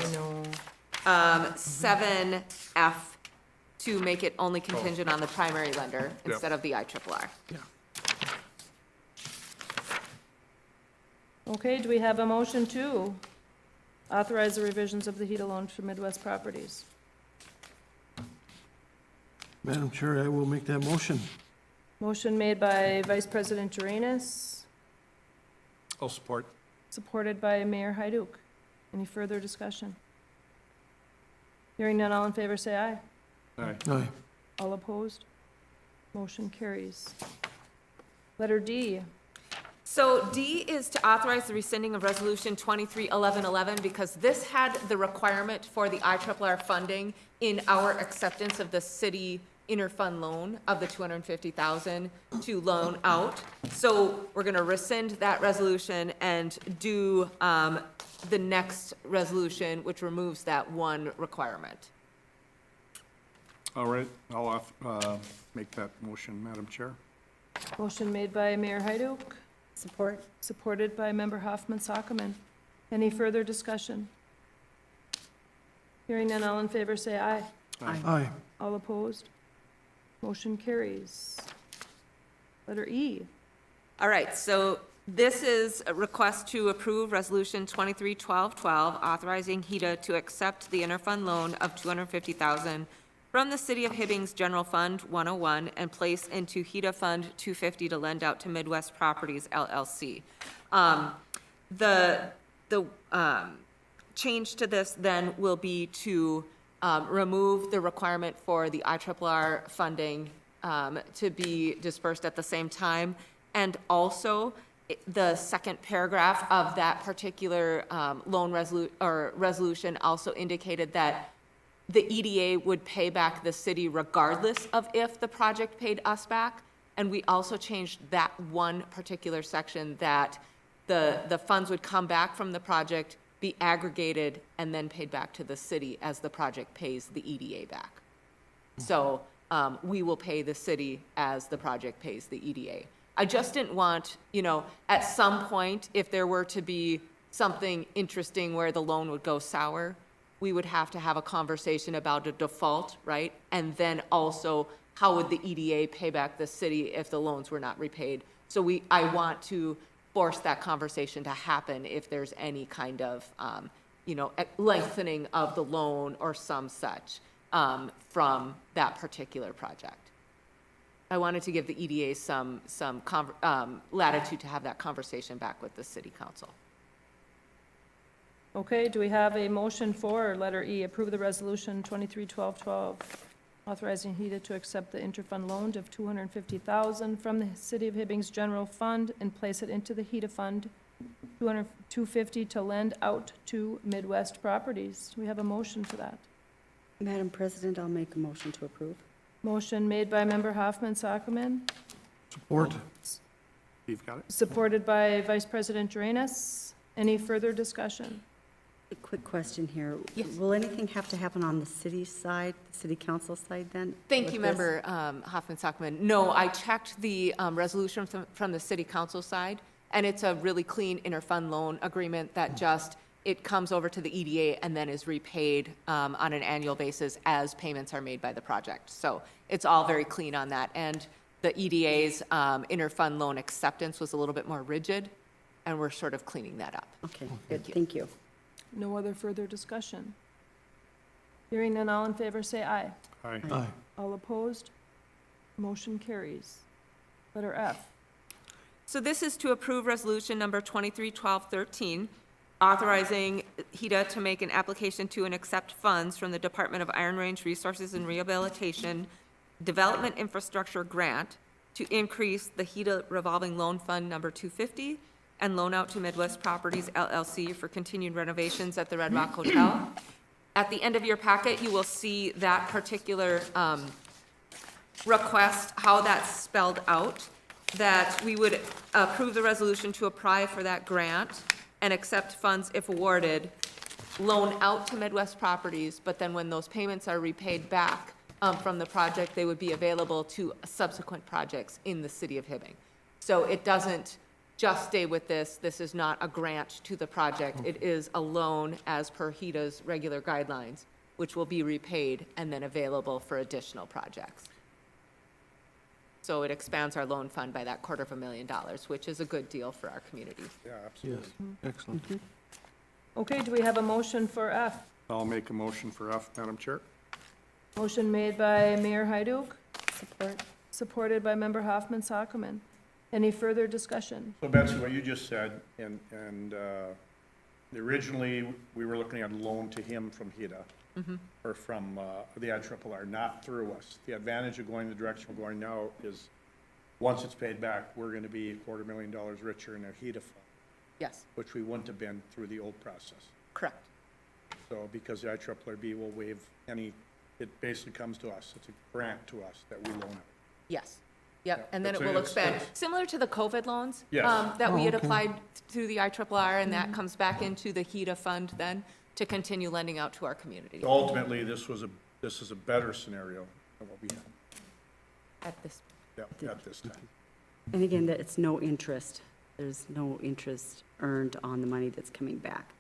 7F, to make it only contingent on the primary lender instead of the IRRR. Okay, do we have a motion to authorize the revisions of the HEDA loan to Midwest Properties? Madam Chair, I will make that motion. Motion made by Vice President Jaranis, I'll support. supported by Mayor Hyduk. Any further discussion? Hearing none, all in favor say aye. Aye. Aye. All opposed? Motion carries. Letter D. So D is to authorize the rescinding of Resolution 231111 because this had the requirement for the IRRR funding in our acceptance of the city interfund loan of the $250,000 to loan out. So we're going to rescind that resolution and do the next resolution, which removes that one requirement. All right, I'll make that motion, Madam Chair. Motion made by Mayor Hyduk, Support? supported by Member Hoffman Sockman. Any further discussion? Hearing none, all in favor say aye. Aye. All opposed? Motion carries. Letter E. All right, so this is a request to approve Resolution 231212, authorizing HEDA to accept the interfund loan of $250,000 from the City of Hibbing's General Fund 101 and place into HEDA Fund 250 to lend out to Midwest Properties LLC. The change to this then will be to remove the requirement for the IRRR funding to be dispersed at the same time. And also, the second paragraph of that particular loan resolution also indicated that the EDA would pay back the city regardless of if the project paid us back. And we also changed that one particular section that the funds would come back from the project, be aggregated, and then paid back to the city as the project pays the EDA back. So we will pay the city as the project pays the EDA. I just didn't want, at some point, if there were to be something interesting where the loan would go sour, we would have to have a conversation about a default, right? And then also, how would the EDA pay back the city if the loans were not repaid? So I want to force that conversation to happen if there's any kind of, lengthening of the loan or some such from that particular project. I wanted to give the EDA some latitude to have that conversation back with the city council. Okay, do we have a motion for letter E, approve the resolution 231212, authorizing HEDA to accept the interfund loan of $250,000 from the City of Hibbing's General Fund and place it into the HEDA Fund 250 to lend out to Midwest Properties? Do we have a motion for that? Madam President, I'll make a motion to approve. Motion made by Member Hoffman Sockman, Support? You've got it? supported by Vice President Jaranis. Any further discussion? A quick question here. Yes. Will anything have to happen on the city side, the city council side then? Thank with you, this? Member Hoffman Sockman. No, I checked the resolution from the city council side, and it's a really clean interfund loan agreement that it comes over to the EDA and then is repaid on an annual basis as payments are made by the project. So it's all very clean on that. And the EDA's interfund loan acceptance was a little bit more rigid, and we're sort of cleaning that up. Okay, good, thank you. No other further discussion? Hearing none, all in favor say aye. Aye. Aye. All opposed? Motion carries. Letter F. So this is to approve resolution number 231213, authorizing HEDA to make an application to and accept funds from the Department of Iron Range Resources and Rehabilitation Development Infrastructure Grant to increase the HEDA revolving loan fund number 250 and loan out to Midwest Properties LLC for continued renovations at the Red Rock Hotel. At the end of your packet, you will see that particular request, how that's spelled out, that we would approve the resolution to apply for that grant and accept funds if awarded, loan out to Midwest Properties, but then when those payments are repaid back from the project, they would be available to subsequent projects in the city of Hibbing. So it doesn't just stay with this. This is not a grant to the project. It is a loan as per HEDA's regular guidelines, which will be repaid and then available for additional projects. So it expands our loan fund by that $250,000, which is a good deal for our community. Yeah, absolutely. Yes, excellent. Okay, do we have a motion for F? I'll make a motion for F, Madam Chair. Motion made by Mayor Hyduk. Supported by Member Hoffman Sockman. Any further discussion? So Betsy, what you just said, and originally, we were looking at a loan to him from Heda, or from the IRRR, not through us. The advantage of going the direction we're going now is, once it's paid back, we're gonna be $250,000 richer in a Heda fund, Yes, which we wouldn't have been through the old process. correct. So because the IRRB will waive any, it basically comes to us, it's a grant to us that we loan out. Yes. Yep, and then it That's- will it's- expand, it's- similar to the COVID loans. Yes. That we had Oh, okay. applied through the IRRR, and that comes back into the HEDA fund then to continue lending out to our community So ultimately, this is a better scenario than what we had, at this. at this time. And again, that it's no interest. There's no interest earned on the money that's coming back.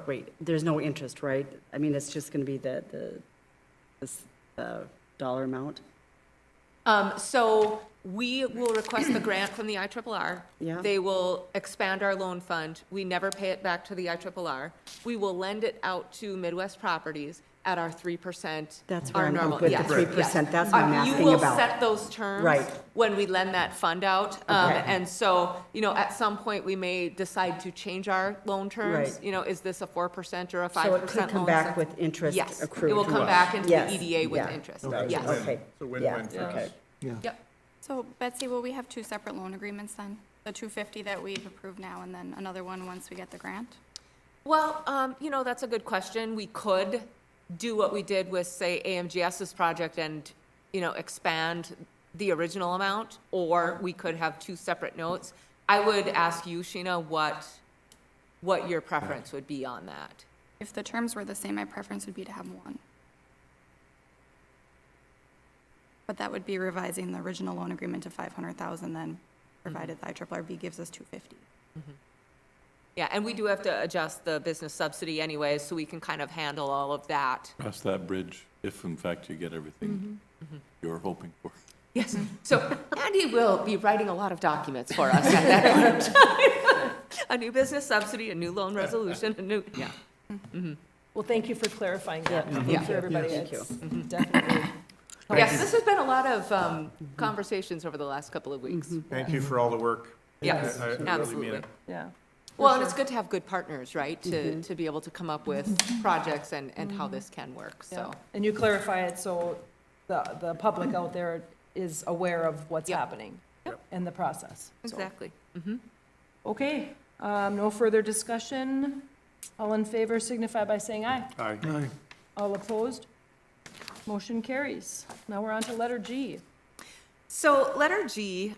Wait, there's no interest, right? I mean, it's just going to be the dollar amount? So we will request the grant from the IRRR. Yeah. They will expand our loan fund. We never pay it back to the IRRR. We will lend it out to Midwest Properties at our 3%. That's where our I'm normal- with the yes, 3%. yes. That's what I'm asking You will about. set those terms. Right. When we lend that fund out. Okay. And so, at some point, we may decide to change our loan terms. Right. Is this a 4% or a 5% So loan? it could come back with interest Yes, accrued it will to come us. back into Yes, the EDA with yeah. interest. That's Yes. a win. Okay. It's a win-win for Yeah. us. Okay. Yeah. Yep. So Betsy, will we have two separate loan agreements then? The 250 that we've approved now and then another one once we get the grant? Well, that's a good question. We could do what we did with, say, AMGS's project and, expand the original amount, or we could have two separate notes. I would ask you, Sheena, what your preference would be on that. If the terms were the same, my preference would be to have one. But that would be revising the original loan agreement to 500,000 then, provided the IRRB gives us 250. Yeah, and we do have to adjust the business subsidy anyways, so we can kind of handle all of that. Cross that bridge if in fact you get everything you're hoping for. Yes, so Andy will be writing a lot of documents for us at that point of time. A new business subsidy, a new loan resolution, a new, yeah. Well, thank you for clarifying that. Yeah. For everybody, Thank you. it's definitely. Yes, this has been a lot of conversations over the last couple of weeks. Thank you for all the work. Yes, I really mean absolutely. it. Yeah. Well, and it's good to have good partners, right, to be able to come up with projects and how this can work, Yeah. so. And you clarify it so the public out there is aware of what's Yep. happening in the process. So, Exactly. Okay, no further discussion. All in favor signify by saying aye. Aye. Aye. All opposed? Motion carries. Now we're on to letter G. So letter G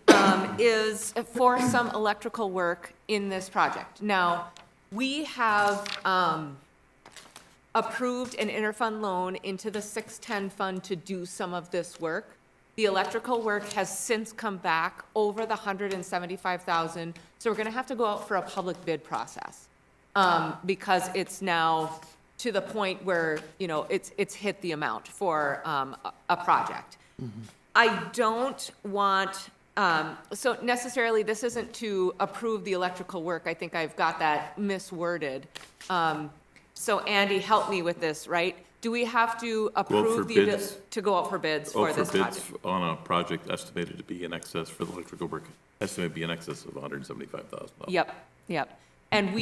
is for some electrical work in this project. Now, we have approved an interfund loan into the 610 fund to do some of this work. The electrical work has since come back over the $175,000, so we're gonna have to go out for a public bid process. Because it's now to the point where, it's hit the amount for a project. I don't want, so necessarily, this isn't to approve the electrical work. I think I've got that misworded. So Andy, help me with this, right? Do we have to for approve bids. to go out for bids for this project? On a project estimated to be in excess for the electrical work, estimated to be in excess of $175,000. Yep. And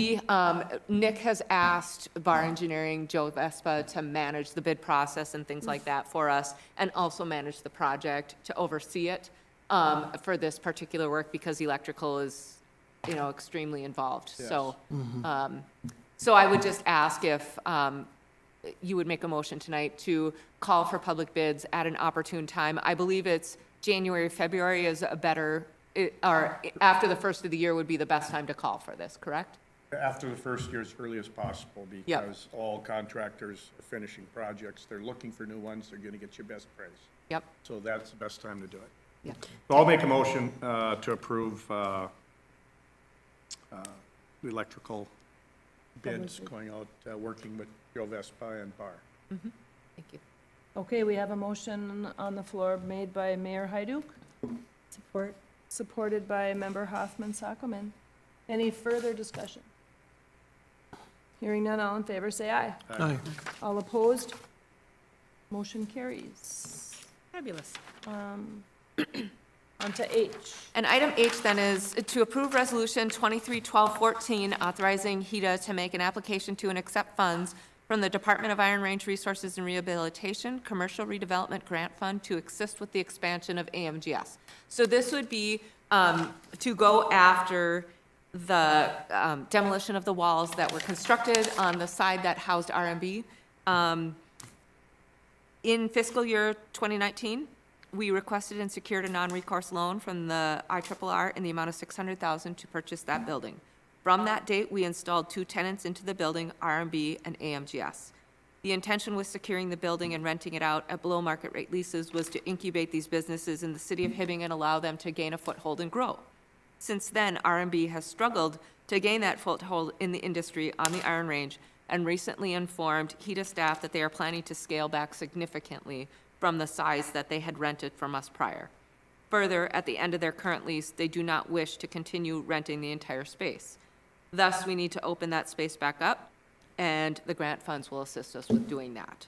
Nick has asked Bar Engineering, Joe Vespa, to manage the bid process and things like that for us, and also manage the project, to oversee it for this particular work, because electrical is, extremely involved. So, so I would just ask if you would make a motion tonight to call for public bids at an opportune time. I believe it's January, February is a better, or after the first of the year would be the best time to call for this, correct? After the first year as early as possible, Yep. because all contractors are finishing projects. They're looking for new ones. They're gonna get you best price. Yep. So that's the best time to do it. Yeah. So I'll make a motion to approve the electrical bids going out, working with Joe Vespa and Bar. Thank you. Okay, we have a motion on the floor made by Mayor Hyduk, Support? supported by Member Hoffman Sockman. Any further discussion? Hearing none, all in favor, say aye. Aye. All opposed? Motion carries. Fabulous. On to H. And item H then is to approve Resolution 23-1214, authorizing Heda to make an application to and accept funds from the Department of Iron Range Resources and Rehabilitation Commercial Redevelopment Grant Fund to assist with the expansion of AMGS. So this would be to go after the demolition of the walls that were constructed on the side that housed RMB. In fiscal year 2019, we requested and secured a non-recourse loan from the IRRR in the amount of $600,000 to purchase that building. From that date, we installed 2 tenants into the building, RMB and AMGS. The intention with securing the building and renting it out at below market rate leases was to incubate these businesses in the city of Hibbing and allow them to gain a foothold and grow. Since then, RMB has struggled to gain that foothold in the industry on the Iron Range and recently informed Heda staff that they are planning to scale back significantly from the size that they had rented from us prior. Further, at the end of their current lease, they do not wish to continue renting the entire space. Thus, we need to open that space back up, and the grant funds will assist us with doing that.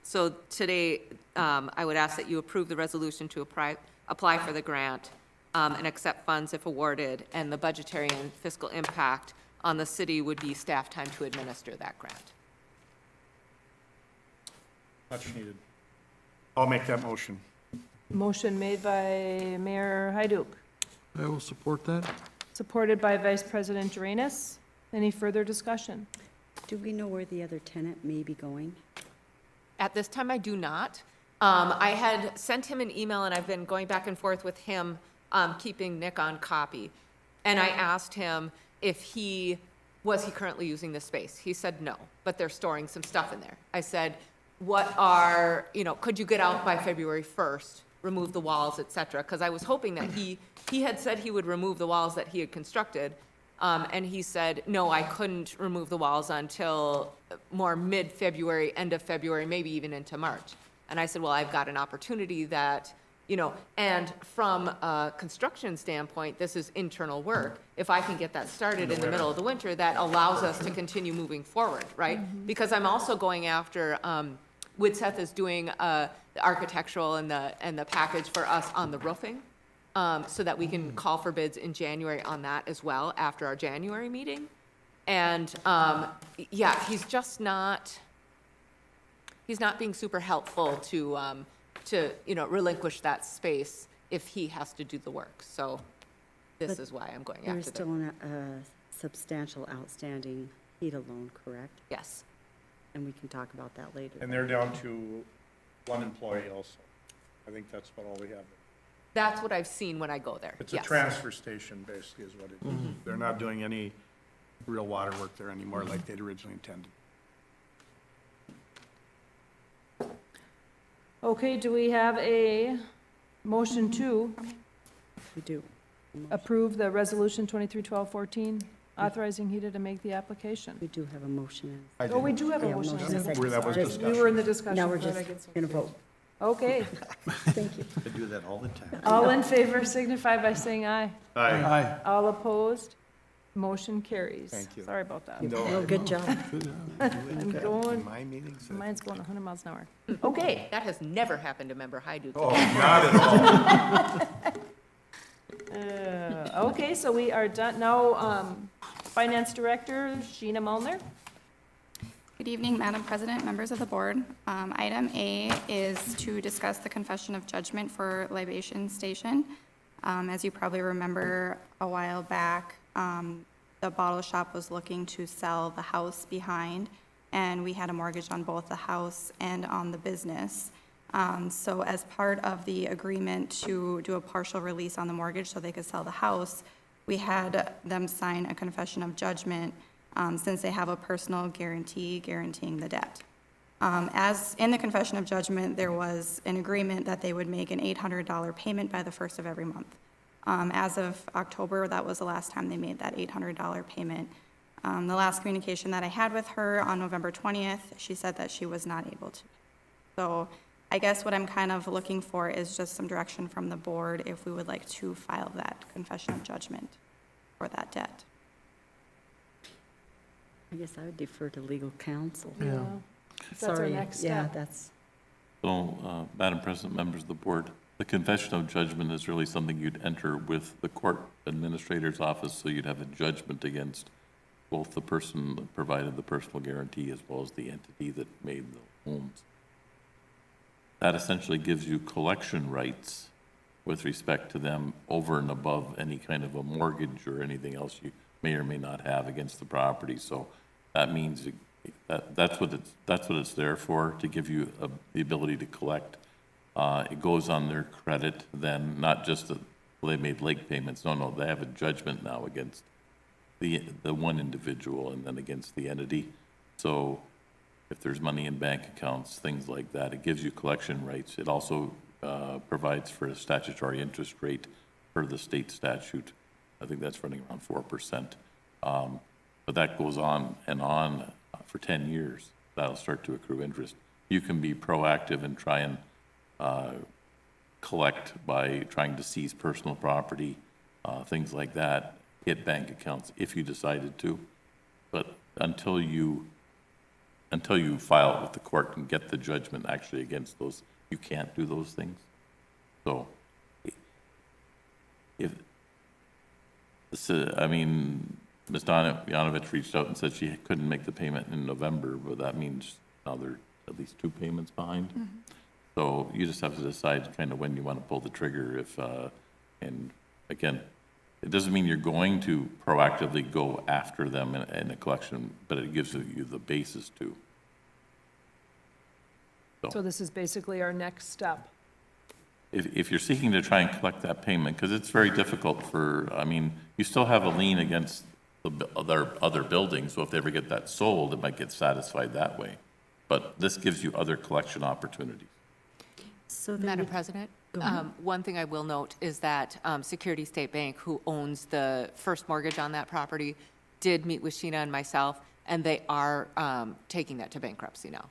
So today, I would ask that you approve the resolution to apply for the grant and accept funds if awarded, and the budgetary and fiscal impact on the city would be staff time to administer that grant. Much needed. I'll make that motion. Motion made by Mayor Hyduk, I will support that. supported by Vice President Drainus. Any further discussion? Do we know where the other tenant may be going? At this time, I do not. I had sent him an email, and I've been going back and forth with him, keeping Nick on copy. And I asked him if was he currently using this space? He said no, but they're storing some stuff in there. I said, could you get out by February 1st, remove the walls, et cetera? Because I was hoping that he had said he would remove the walls that he had constructed. And he said, no, I couldn't remove the walls until more mid-February, end of February, maybe even into March. And I said, well, I've got an opportunity that, and from a construction standpoint, this is internal work. If I can get that started in the middle of the winter, that allows us to continue moving forward, right? Because I'm also going after, Widseth is doing the architectural and the package for us on the roofing, so that we can call for bids in January on that as well, after our January meeting. And, he's just not being super helpful to relinquish that space if he has to do the work. So this is why I'm going after There's them. still a substantial outstanding Heda loan, correct? Yes. And we can talk about that later. And they're down to 1 employee also. I think that's about all we have. That's what I've seen when I go there. It's a Yes. transfer station, basically, is what it is. They're not doing any real water work there anymore like they'd originally intended. Okay, do we have a motion to We do. approve the resolution 23-1214, authorizing Heda to make the application? We do have a motion. Oh, we do have a Yeah, motion. motion and second. Where that was Sorry. discussed. We were in the discussion. Now we're Glad just I get so going to confused. vote. Okay, Thank you. I do that all the time. all in favor signify by saying aye. Aye. All opposed, motion carries. Thank you. Sorry about that. No, good job. I'm going, My meetings? mine's going 100 miles an hour. Okay, That has never happened to Member Hyduk. Oh, not at all. okay, so we are done, now, Finance Director, Sheena Mullner. Good evening, Madam President, members of the board. Item A is to discuss the confession of judgment for libation station. As you probably remember, a while back, the bottle shop was looking to sell the house behind, and we had a mortgage on both the house and on the business. So as part of the agreement to do a partial release on the mortgage so they could sell the house, we had them sign a confession of judgment since they have a personal guarantee guaranteeing the debt. As in the confession of judgment, there was an agreement that they would make an $800 payment by the first of every month. As of October, that was the last time they made that $800 payment. The last communication that I had with her on November 20th, she said that she was not able to. So I guess what I'm kind of looking for is just some direction from the board if we would like to file that confession of judgment for that debt. I guess I would defer to legal counsel. Yeah. That's our Sorry. next Yeah, step. that's, So, Madam President, members of the board, the confession of judgment is really something you'd enter with the court administrator's office, so you'd have a judgment against both the person that provided the personal guarantee as well as the entity that made the homes. That essentially gives you collection rights with respect to them over and above any kind of a mortgage or anything else you may or may not have against the property. So that means that's what it's there for, to give you the ability to collect. It goes on their credit then, not just that they made late payments. No, they have a judgment now against the one individual and then against the entity. So if there's money in bank accounts, things like that, it gives you collection rights. It also provides for a statutory interest rate per the state statute. I think that's running around 4%. But that goes on and on for 10 years. That'll start to accrue interest. You can be proactive and try and collect by trying to seize personal property, things like that, hit bank accounts if you decided to. But until you file it with the court and get the judgment actually against those, you can't do those things. So if this, Ms. Yanovich reached out and said she couldn't make the payment in November, but that means now there are at least 2 payments behind. Mm-hmm. So you just have to decide kind of when you want to pull the trigger. And again, it doesn't mean you're going to proactively go after them in a collection, but it gives you the basis to. So this is basically our next step. If you're seeking to try and collect that payment, because it's very difficult you still have a lien against the other buildings, so if they ever get that sold, it might get satisfied that way. But this gives you other collection opportunities. so then Madam President, one thing I will note is that Security State Bank, who owns the first mortgage on that property, did meet with Sheena and myself, and they are taking that to bankruptcy now.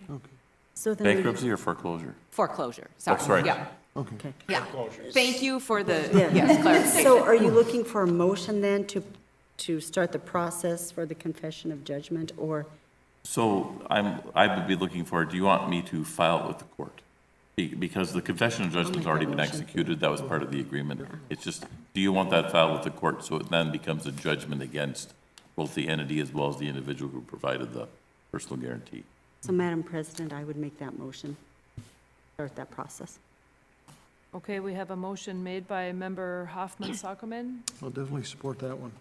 Okay. So then we- Bankruptcy or foreclosure? Foreclosure, Oh, sorry. Yeah, Okay. yeah. Thank you for the, Yeah. yes, clarification. So are you looking for a motion then to start the process for the confession of judgment, or? So I would be looking for, do you want me to file it with the court? Because the confession of judgment's already been executed, that was part of the agreement. It's just, do you want that filed with the court so it then becomes a judgment against both the entity as well as the individual who provided the personal guarantee? So, Madam President, I would make that motion, start that process. Okay, we have a motion made by Member Hoffman-Sokoman, I'll definitely support that one.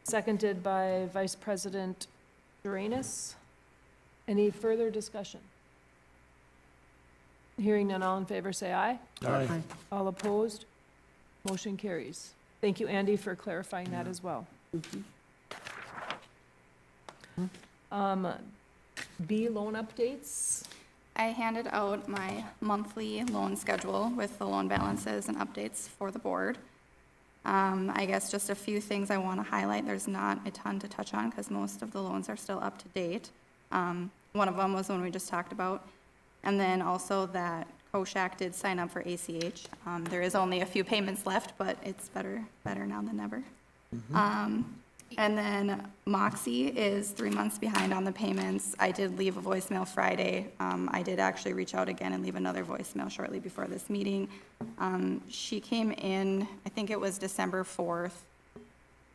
seconded by Vice President Duranus. Any further discussion? Hearing none, all in favor, say aye. Aye. All opposed? Motion carries. Thank you, Andy, for clarifying that as well. B, loan updates. I handed out my monthly loan schedule with the loan balances and updates for the board. I guess just a few things I want to highlight. There's not a ton to touch on because most of the loans are still up to date. One of them was one we just talked about. And then also that Koshak did sign up for ACH. There is only a few payments left, but it's better now than never. And then Moxie is 3 months behind on the payments. I did leave a voicemail Friday. I did actually reach out again and leave another voicemail shortly before this meeting. She came in, I think it was December 4th,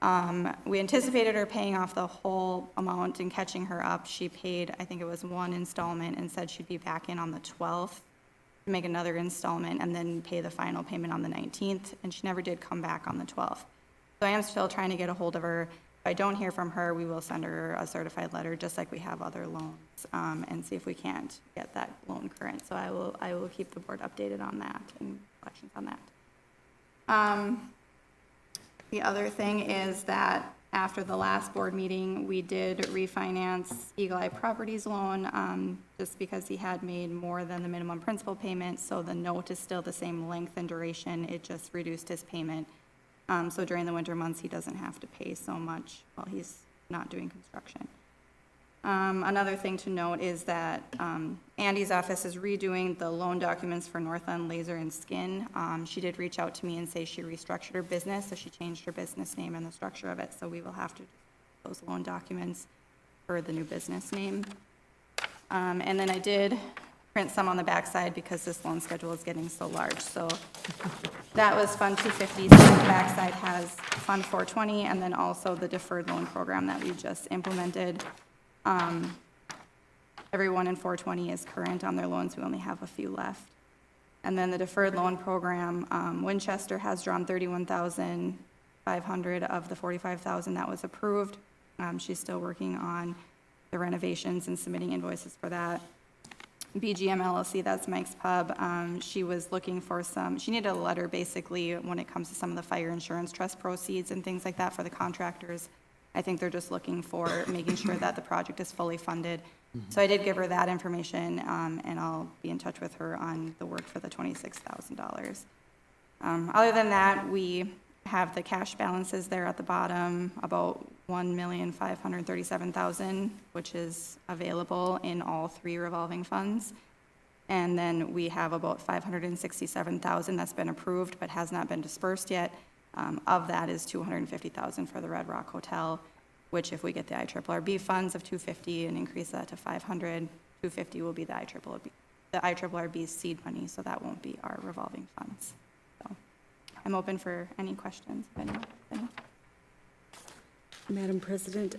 We anticipated her paying off the whole amount and catching her up. She paid, I think it was one installment, and said she'd be back in on the 12th to make another installment and then pay the final payment on the 19th, and she never did come back on the 12th. So I am still trying to get a hold of her. If I don't hear from her, we will send her a certified letter, just like we have other loans, and see if we can't get that loan current. So I will keep the board updated on that and questions on that. The other thing is that after the last board meeting, we did refinance Eagle Eye Properties loan, just because he had made more than the minimum principal payment, so the note is still the same length and duration, it just reduced his payment. So during the winter months, he doesn't have to pay so much while he's not doing construction. Another thing to note is that Andy's office is redoing the loan documents for Northland Laser and Skin. She did reach out to me and say she restructured her business, so she changed her business name and the structure of it, so we will have to do those loan documents for the new business name. And then I did print some on the backside because this loan schedule is getting so large, so that was Fund 250, so the backside has Fund 420, and then also the deferred loan program that we just implemented. Everyone in 420 is current on their loans. We only have a few left. And then the deferred loan program, Winchester has drawn $31,500 of the $45,000 that was approved. She's still working on the renovations and submitting invoices for that. BGM LLC, that's Mike's Pub. She was looking for she needed a letter basically when it comes to some of the fire insurance trust proceeds and things like that for the contractors. I think they're just looking for making sure that the project is fully funded. So I did give her that information, and I'll be in touch with her on the work for the $26,000. Other than that, we have the cash balances there at the bottom, about $1,537,000, which is available in all three revolving funds. And then we have about $567,000 that's been approved but has not been dispersed yet. Of that is $250,000 for the Red Rock Hotel, which if we get the IRRB funds of $250 and increase that to $500, $250 will be the IRRB seed money, so that won't be our revolving funds. So I'm open for any questions, if anyone has any. Madam President,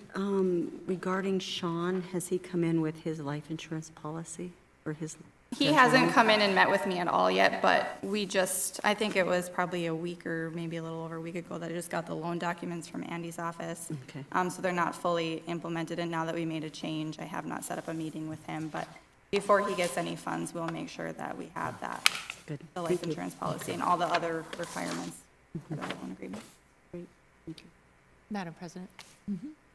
regarding Sean, has he come in with his life insurance policy or his? He hasn't come in and met with me at all yet, but I think it was probably a week or maybe a little over a week ago that I just got the loan documents from Andy's office. Okay. So they're not fully implemented, and now that we made a change, I have not set up a meeting with him, but before he gets any funds, we'll make sure that we have that, Good. the life Thank you. insurance policy and all the other requirements for the loan agreement. Great. Thank you. Madam President?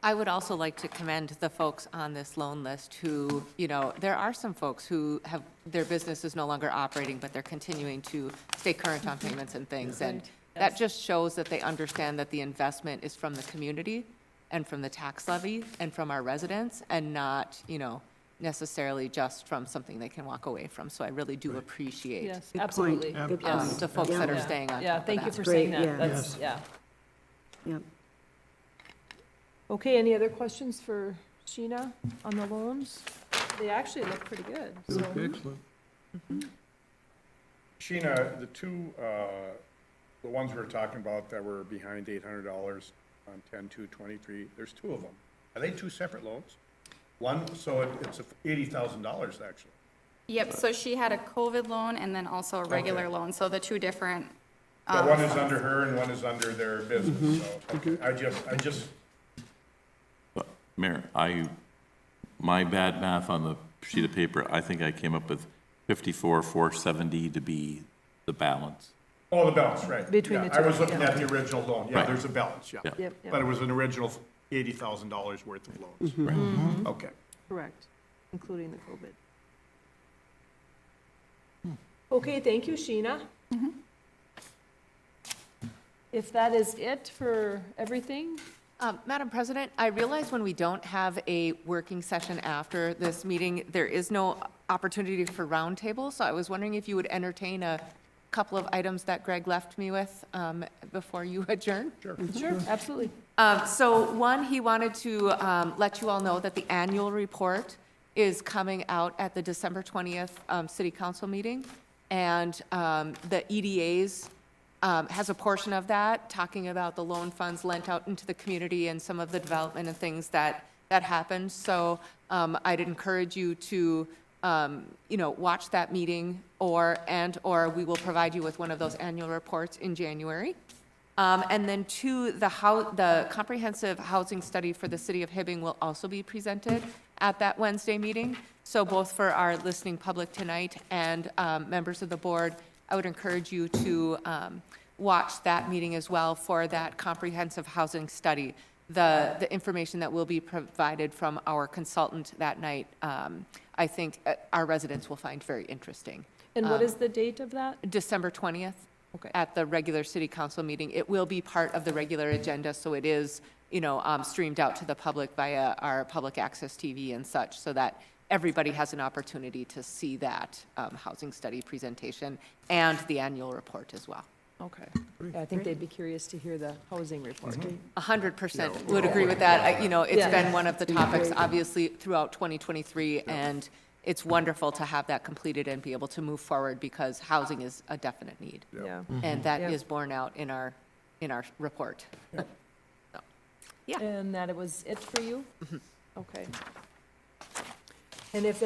I would also like to commend the folks on this loan list who, there are some folks who have, their business is no longer operating, but they're continuing to stay current on payments and things. And that just shows that they understand that the investment is from the community and from the tax levy and from our residents and not, necessarily just from something they can walk away from. So I really do appreciate Yes, Good absolutely. point. the folks that are Yeah. staying on top Yeah, of thank you that. for Great, saying that. yeah. That's, yeah. Yep. Okay, any other questions for Sheena on the loans? They actually look pretty good, so. Excellent. Sheena, the two, the ones we were talking about that were behind $800 on 10/2/23, there's two of them. Are they two separate loans? One, so it's $80,000 actually. Yep, so she had a COVID loan and then also a regular Okay. loan, so the two different. So one is under her and one is under their business, so, okay. I just, Mayor, my bad math on the sheet of paper, I think I came up with 54,470 to be the balance. oh, the balance, right. Between Yeah, the I two, was looking yeah. at the original loan, yeah, Right. there's a balance, yeah. Yeah. Yep, yep. But it was an original $80,000 worth of loans. Okay. Correct, including the COVID. Okay, thank you, Sheena. If that is it for everything, Madam President, I realize when we don't have a working session after this meeting, there is no opportunity for roundtable, so I was wondering if you would entertain a couple of items that Greg left me with before you adjourn? sure, absolutely. So one, he wanted to let you all know that the annual report is coming out at the December 20th City Council meeting, and the EDAs has a portion of that, talking about the loan funds lent out into the community and some of the development and things that happened. So I'd encourage you to, watch that meeting, or we will provide you with one of those annual reports in January. And then two, the comprehensive housing study for the city of Hibbing will also be presented at that Wednesday meeting. So both for our listening public tonight and members of the board, I would encourage you to watch that meeting as well for that comprehensive housing study. The information that will be provided from our consultant that night, I think our residents will find very interesting. And what is the date of that? December 20th. Okay. At the regular city council meeting. It will be part of the regular agenda, so it is, streamed out to the public via our public access TV and such, so that everybody has an opportunity to see that housing study presentation and the annual report as well. Okay. Yeah, I think they'd be curious to hear the housing report. 100% would agree with that. It's Yeah. been one of the topics, obviously, throughout 2023, and it's wonderful to have that completed and be able to move forward, because housing is a definite need. Yeah. And that Yep. is borne out in our report. So, yeah. And that it was it for you? Mm-hmm. Okay. And if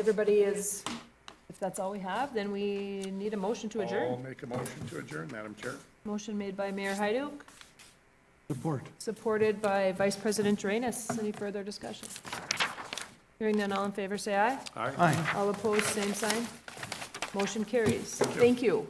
that's all we have, then we need a motion to I'll adjourn. make a motion to adjourn, Madam Chair. Motion made by Mayor Hyduk, Support. supported by Vice President Drainus. Any further discussion? Hearing none, all in favor, say aye. Aye. Aye. All opposed, same sign. Motion carries. Thank you.